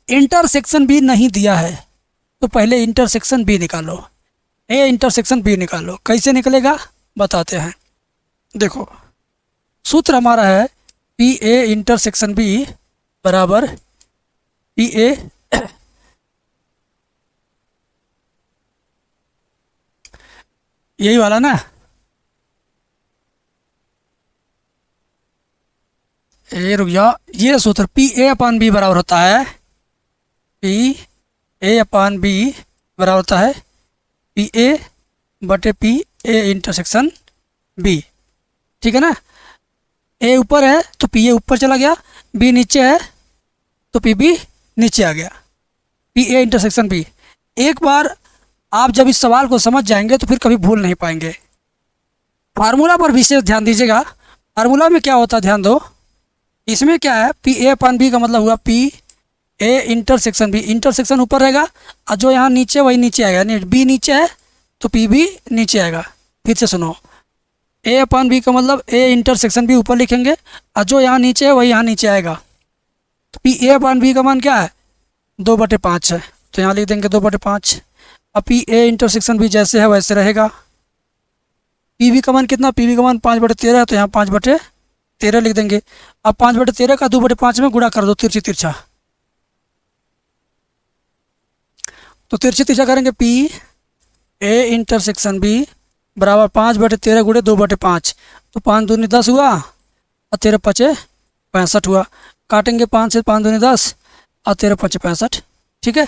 इंटरसेक्शन बी नहीं दिया है, तो पहले इंटरसेक्शन बी निकालो, ए इंटरसेक्शन बी निकालो। कैसे निकलेगा बताते हैं। देखो सूत्र हमारा है पी ए इंटरसेक्शन बी बराबर पी ए यही वाला ना, ये रुक जाओ, ये सूत्र पी ए अपान बी बराबर होता है, पी ए अपान बी बराबर होता है पी ए बटे पी ए इंटरसेक्शन बी, ठीक है ना। ए ऊपर है तो पी ए ऊपर चला गया, बी नीचे है तो पी बी नीचे आ गया, पी ए इंटरसेक्शन बी। एक बार आप जब इस सवाल को समझ जाएंगे तो फिर कभी भूल नहीं पाएंगे। फार्मूला पर विशेष ध्यान दीजिएगा। फार्मूला में क्या होता है ध्यान दो, इसमें क्या है, पी ए अपान बी का मतलब हुआ P A intersection B, intersection ऊपर रहेगा और जो यहाँ नीचे वही नीचे आएगा, यानी बी नीचे है तो पी बी नीचे आएगा। फिर से सुनो, ए अपान बी का मतलब ए इंटरसेक्शन बी ऊपर लिखेंगे और जो यहाँ नीचे है वही यहाँ नीचे आएगा। तो पी ए अपान बी का मान क्या है, 2/5 है, तो यहाँ लिख देंगे 2/5। अब पी ए इंटरसेक्शन बी जैसे है वैसे रहेगा। पी बी का मान कितना, पी बी का मान 5/13 है, तो यहाँ 5/13 लिख देंगे। अब 5/13 का 2/5 में गुणा कर दो तिरछी तिरछा, तो तिरछी तिरछा करेंगे पी ए इंटरसेक्शन बी बराबर 5/13 गुणे 2/5, तो 5 दूनी 10 हुआ और 13 पचे 65 हुआ। काटेंगे 5 से, 5 दूनी 10 और 13 पचे 65, ठीक है।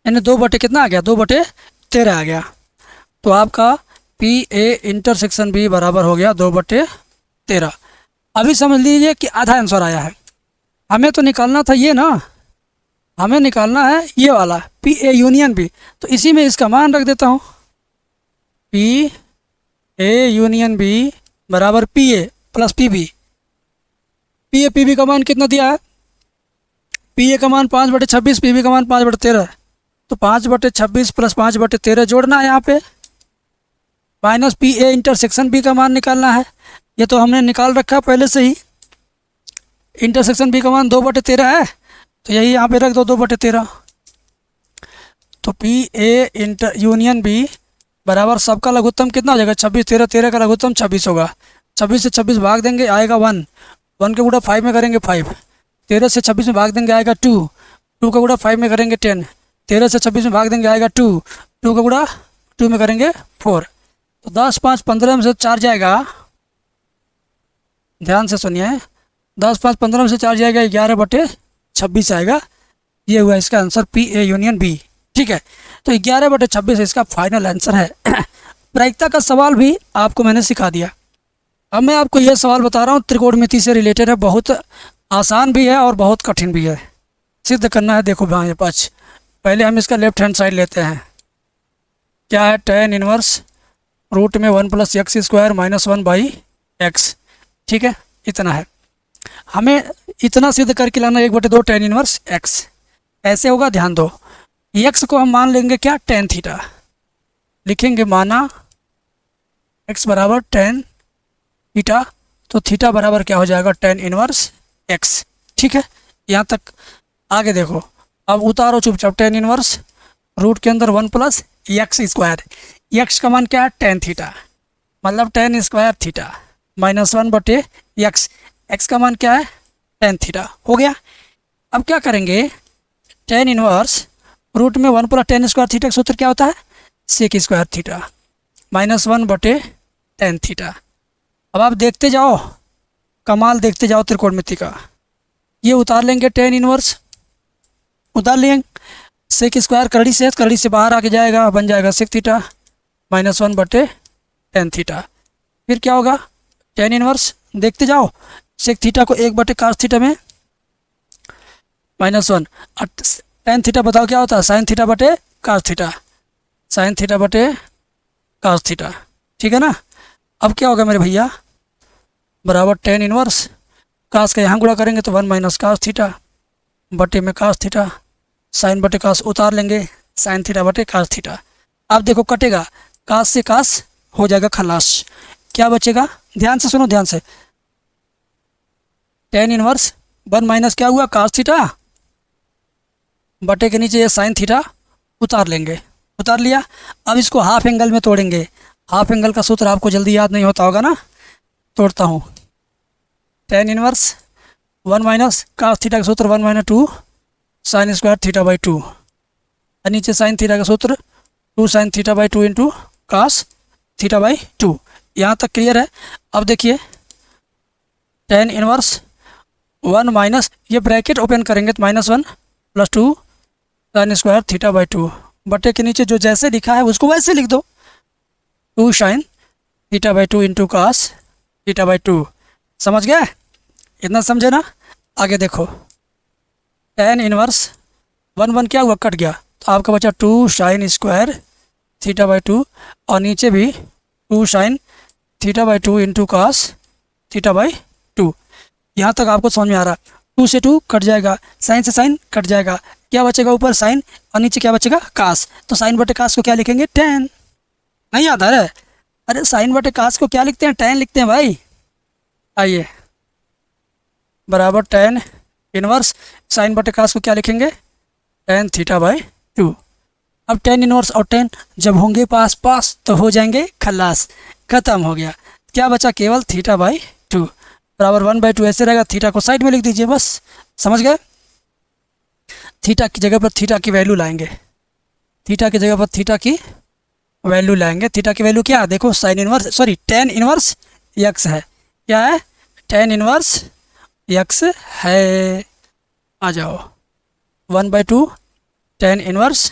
यानी 2 कितना आ गया, 2/13 आ गया। तो आपका पी ए इंटरसेक्शन बी बराबर हो गया 2/13। अभी समझ लीजिए कि आधा आंसर आया है। हमें तो निकालना था ये ना, हमें निकालना है ये वाला पी ए यूनियन बी, तो इसी में इसका मान रख देता हूँ, पी ए यूनियन बी बराबर P A plus P B. P A P B का मान कितना दिया है, पी ए का मान 5/26, पी बी का मान 5/13, तो 5/26 प्लस 5/13 जोड़ना है यहाँ पे, minus P A intersection B का मान निकालना है। ये तो हमने निकाल रखा है पहले से ही, इंटरसेक्शन बी का मान 2/13 है, तो यही यहाँ पे रख दो 2/13। तो P A inter union B बराबर सबका लघुत्तम कितना हो जाएगा, 26, 13, 13 का लघुत्तम 26 होगा। 26 से 26 भाग देंगे आएगा 1, 1 का गुणा 5 में करेंगे 5, 13 से 26 में भाग देंगे आएगा 2, 2 का गुणा 5 में करेंगे 10, 13 से 26 में भाग देंगे आएगा 2, 2 का गुणा 2 में करेंगे 4, तो 10, 5, 15 में से 4 जाएगा, ध्यान से सुनिए, 10, 5, 15 में से 4 जाएगा 11/26 आएगा। ये हुआ इसका answer P A union B, ठीक है। तो 11/26 इसका फाइनल आंसर है। प्रायिकता का सवाल भी आपको मैंने सिखा दिया। अब मैं आपको यह सवाल बता रहा हूँ, त्रिकोणमिति से रिलेटेड है, बहुत आसान भी है और बहुत कठिन भी है, सिद्ध करना है। देखो भाई पाँच, पहले हम इसका लेफ्ट हैंड साइड लेते हैं। क्या है, tan इनवर्स रूट में 1 + x² - 1/x, ठीक है, इतना है। हमें इतना सिद्ध करके लाना 1/2 tan इनवर्स x, ऐसे होगा। ध्यान दो, x को हम मान लेंगे क्या, tan थीटा लिखेंगे, माना x बराबर tan थीटा, तो थीटा बराबर क्या हो जाएगा, tan इनवर्स x, ठीक है। यहाँ तक आगे देखो, अब उतारो चुपचाप tan इनवर्स रूट के अंदर 1 + x², x का मान क्या है, tan थीटा, मतलब tan² थीटा - 1/x, x का मान क्या है, tan थीटा, हो गया। अब क्या करेंगे, tan इनवर्स रूट में 1 + tan² थीटा का सूत्र क्या होता है, sec² थीटा -1/tan थीटा। अब आप देखते जाओ, कमाल देखते जाओ त्रिकोणमिति का। ये उतार लेंगे tan इनवर्स, उतार लेंगे, sec² करड़ी से बाहर आके जाएगा, बन जाएगा sec थीटा -1/tan थीटा। फिर क्या होगा, tan इनवर्स देखते जाओ, sec थीटा को 1/cos थीटा में -1, tan थीटा बताओ क्या होता है, sin थीटा बटे cos थीटा, sin थीटा बटे cos थीटा, ठीक है ना। अब क्या होगा मेरे भैया, बराबर tan इनवर्स कास का यहाँ गुणा करेंगे तो 1 माइनस कास थीटा बटे में कास थीटा, साइन बटे कास उतार लेंगे, साइन थीटा बटे कास थीटा। अब देखो कटेगा, कास से कास हो जाएगा खलास, क्या बचेगा, ध्यान से सुनो ध्यान से, टेन इनवर्स 1 माइनस क्या हुआ कास थीटा बटे के नीचे ये साइन थीटा उतार लेंगे, उतार लिया। अब इसको हाफ एंगल में तोड़ेंगे, हाफ एंगल का सूत्र आपको जल्दी याद नहीं होता होगा ना, तोड़ता हूँ। Tan inverse 1 minus cos theta का सूत्र 1 minus 2 sine square theta by 2, और नीचे साइन थीटा का सूत्र 2 sine theta by 2 into cos theta by 2। यहाँ तक क्लियर है। अब देखिए टेन इनवर्स 1 माइनस, ये ब्रैकेट ओपन करेंगे तो -1 + 2 साइन स्क्वायर थीटा बाई 2 बटे के नीचे जो जैसे लिखा है उसको वैसे लिख दो, 2 sine theta by 2 into cos theta by 2। समझ गए, इतना समझे ना। आगे देखो टेन इनवर्स 1 1 क्या हुआ कट गया, तो आपका बचा 2 साइन स्क्वायर थीटा बाई 2 और नीचे भी 2 sine theta by 2 into cos theta by 2। यहाँ तक आपको समझ में आ रहा, 2 से 2 कट जाएगा, साइन से साइन कट जाएगा, क्या बचेगा ऊपर साइन और नीचे क्या बचेगा कास, तो साइन बटे कास को क्या लिखेंगे 10। नहीं याद आ रहा है, अरे साइन बटे कास को क्या लिखते हैं 10 लिखते हैं भाई। आइए बराबर टेन इनवर्स साइन बटे कास को क्या लिखेंगे 10 थीटा बाई 2। अब टेन इनवर्स और 10 जब होंगे पास पास तो हो जाएंगे खलास, खत्म हो गया, क्या बचा केवल थीटा बाई 2 बराबर 1/2 ऐसे रहेगा, थीटा को साइड में लिख दीजिए बस, समझ गए। थीटा की जगह पर थीटा की वैल्यू लाएंगे, थीटा की जगह पर थीटा की वैल्यू लाएंगे, थीटा की वैल्यू क्या देखो sine inverse sorry tan inverse x है, क्या है टेन इनवर्स यक्स है। आ जाओ 1/2 टेन इनवर्स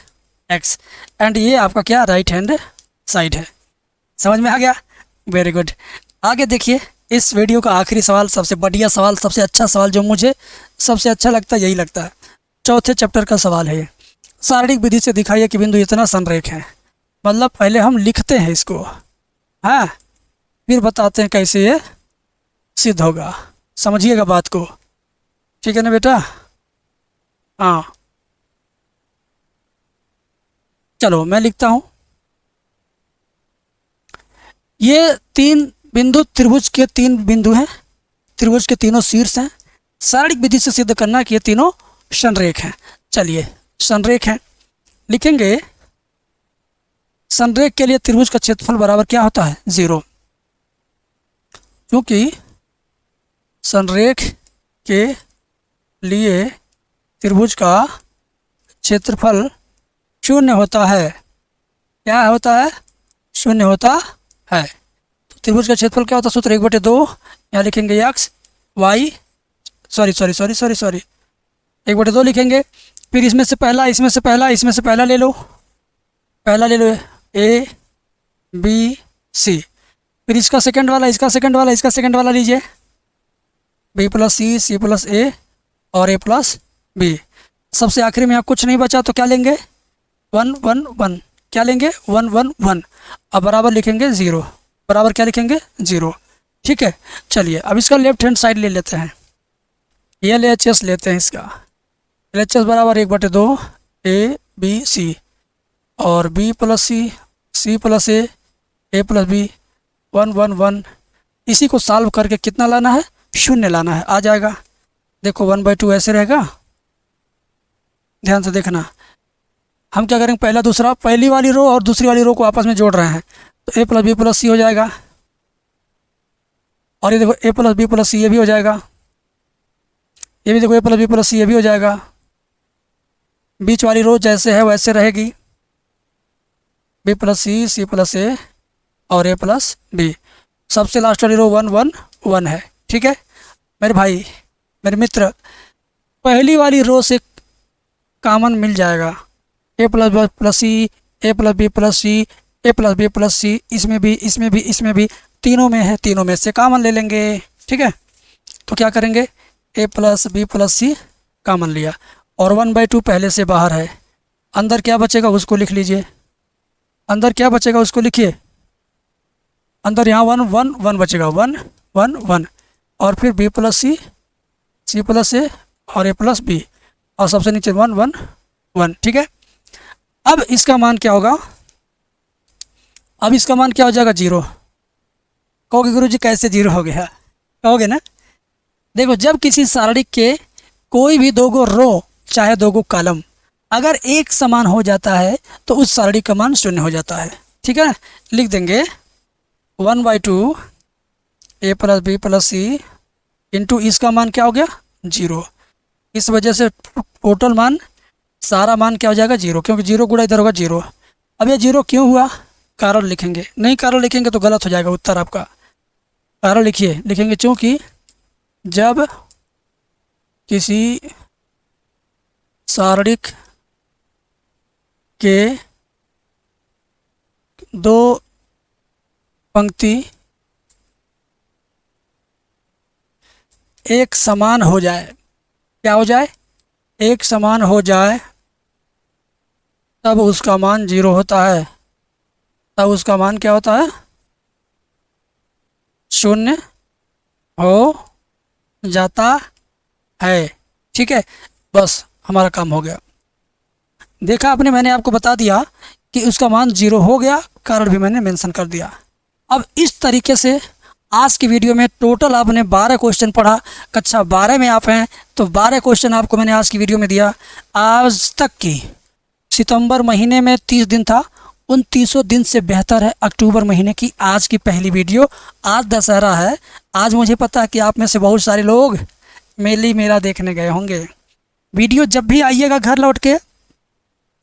एक्स, एंड ये आपका क्या राइट हैंड साइड है, समझ में आ गया, वेरी गुड। आगे देखिए इस वीडियो का आखिरी सवाल, सबसे बढ़िया सवाल, सबसे अच्छा सवाल जो मुझे सबसे अच्छा लगता है यही लगता है, चौथे चैप्टर का सवाल है ये। शारीरिक विधि से दिखाइए कि बिंदु इतना संरेख है, मतलब पहले हम लिखते हैं इसको, हाँ फिर बताते हैं कैसे ये सिद्ध होगा, समझिएगा बात को, ठीक है ना बेटा। हाँ चलो मैं लिखता हूँ, ये 3 बिंदु त्रिभुज के 3 बिंदु हैं, त्रिभुज के तीनों शीर्ष हैं, शारीरिक विधि से सिद्ध करना कि ये तीनों संरेख हैं। चलिए संरेख हैं, लिखेंगे संरेख के लिए त्रिभुज का क्षेत्रफल बराबर क्या होता है 0, क्योंकि संरेख के लिए त्रिभुज का क्षेत्रफल 0 होता है, क्या होता है 0 होता है। तो त्रिभुज का क्षेत्रफल क्या होता है, सूत्र 1/2, यहाँ लिखेंगे एक्स वाई सॉरी 1/2 लिखेंगे, फिर इसमें से पहला इसमें से पहला इसमें से पहला ले लो, पहला ले लो ए बी सी, फिर इसका सेकंड वाला इसका सेकंड वाला इसका सेकंड वाला लीजिए, बी प्लस सी प्लस ए और ए प्लस बी। सबसे आखिरी में यहाँ कुछ नहीं बचा तो क्या लेंगे 1 1 1, क्या लेंगे 1 1 1, अब बराबर लिखेंगे 0, बराबर क्या लिखेंगे 0, ठीक है। चलिए अब इसका लेफ्ट हैंड साइड ले लेते हैं, ये LHS लेते हैं, इसका LHS बराबर 1/2 ए बी सी और बी प्लस सी प्लस ए प्लस बी 1 1 1, इसी को सॉल्व करके कितना लाना है 0 लाना है, आ जाएगा। देखो 1/2 ऐसे रहेगा, ध्यान से देखना, हम क्या करेंगे पहला दूसरा, पहली वाली रो और दूसरी वाली रो को आपस में जोड़ रहे हैं, तो ए प्लस बी प्लस सी हो जाएगा, और ये देखो ए प्लस बी प्लस सी ये भी हो जाएगा, ये भी देखो ए प्लस बी प्लस सी ये भी हो जाएगा, बीच वाली रो जैसे है वैसे रहेगी, बी प्लस सी प्लस ए और ए प्लस बी, सबसे लास्ट वाली रो 1 1 1 है, ठीक है मेरे भाई मेरे मित्र। पहली वाली रो से कॉमन मिल जाएगा, ए प्लस बी प्लस सी ए प्लस बी प्लस सी ए प्लस बी प्लस सी, इसमें भी इसमें भी इसमें भी, तीनों में है, तीनों में से कॉमन ले लेंगे, ठीक है। तो क्या करेंगे ए प्लस बी प्लस सी कॉमन लिया और 1/2 पहले से बाहर है, अंदर क्या बचेगा उसको लिख लीजिए, अंदर क्या बचेगा उसको लिखिए, अंदर यहाँ 1 1 1 बचेगा 1 1 1, और फिर बी प्लस सी सी प्लस ए और ए प्लस बी, और सबसे नीचे 1 1 1। ठीक है, अब इसका मान क्या होगा, अब इसका मान क्या हो जाएगा, 0। कहोगे गुरुजी कैसे 0 हो गया, कहोगे ना। देखो, जब किसी सारणी के कोई भी दो गो रो चाहे दो गो कॉलम अगर एक समान हो जाता है तो उस सारणी का मान 0 हो जाता है। ठीक है, लिख देंगे 1/2 ए प्लस बी प्लस सी इंटू इसका मान क्या हो गया, 0। इस वजह से टोटल मान, सारा मान क्या हो जाएगा, 0, क्योंकि 0 गुणा इधर होगा 0। अब ये 0 क्यों हुआ, कारण लिखेंगे, नहीं कारण लिखेंगे तो गलत हो जाएगा उत्तर आपका। कारण लिखिए, लिखेंगे चूँकि जब किसी सारणिक के दो पंक्ति एक समान हो जाए, क्या हो जाए, एक समान हो जाए, तब उसका मान 0 होता है, तब उसका मान क्या होता है, 0 हो जाता है। ठीक है, बस हमारा काम हो गया। देखा आपने, मैंने आपको बता दिया कि उसका मान 0 हो गया, कारण भी मैंने मेंशन कर दिया। अब इस तरीके से आज की वीडियो में टोटल आपने 12 क्वेश्चन पढ़ा। कक्षा 12 में आप हैं तो 12 क्वेश्चन आपको मैंने आज की वीडियो में दिया। आज तक की सितंबर महीने में 30 दिन था, उन 30 दिन से बेहतर है अक्टूबर महीने की आज की पहली वीडियो। आज दशहरा है, आज मुझे पता है कि आप में से बहुत सारे लोग मेली मेला देखने गए होंगे। वीडियो जब भी आइएगा घर लौट के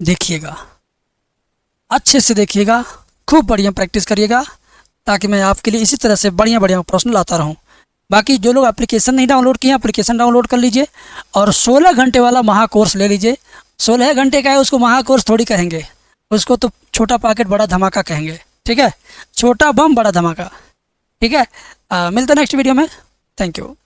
देखिएगा, अच्छे से देखिएगा, खूब बढ़िया प्रैक्टिस करिएगा, ताकि मैं आपके लिए इसी तरह से बढ़िया बढ़िया प्रश्न लाता रहूं। बाकी जो लोग एप्लीकेशन नहीं डाउनलोड किए, एप्लीकेशन डाउनलोड कर लीजिए और 16 घंटे वाला महाकोर्स ले लीजिए। 16 घंटे का है, उसको महाकोर्स थोड़ी कहेंगे, उसको तो छोटा पैकेट बड़ा धमाका कहेंगे। ठीक है, छोटा बम बड़ा धमाका। ठीक है, मिलते हैं नेक्स्ट वीडियो में। Thank you.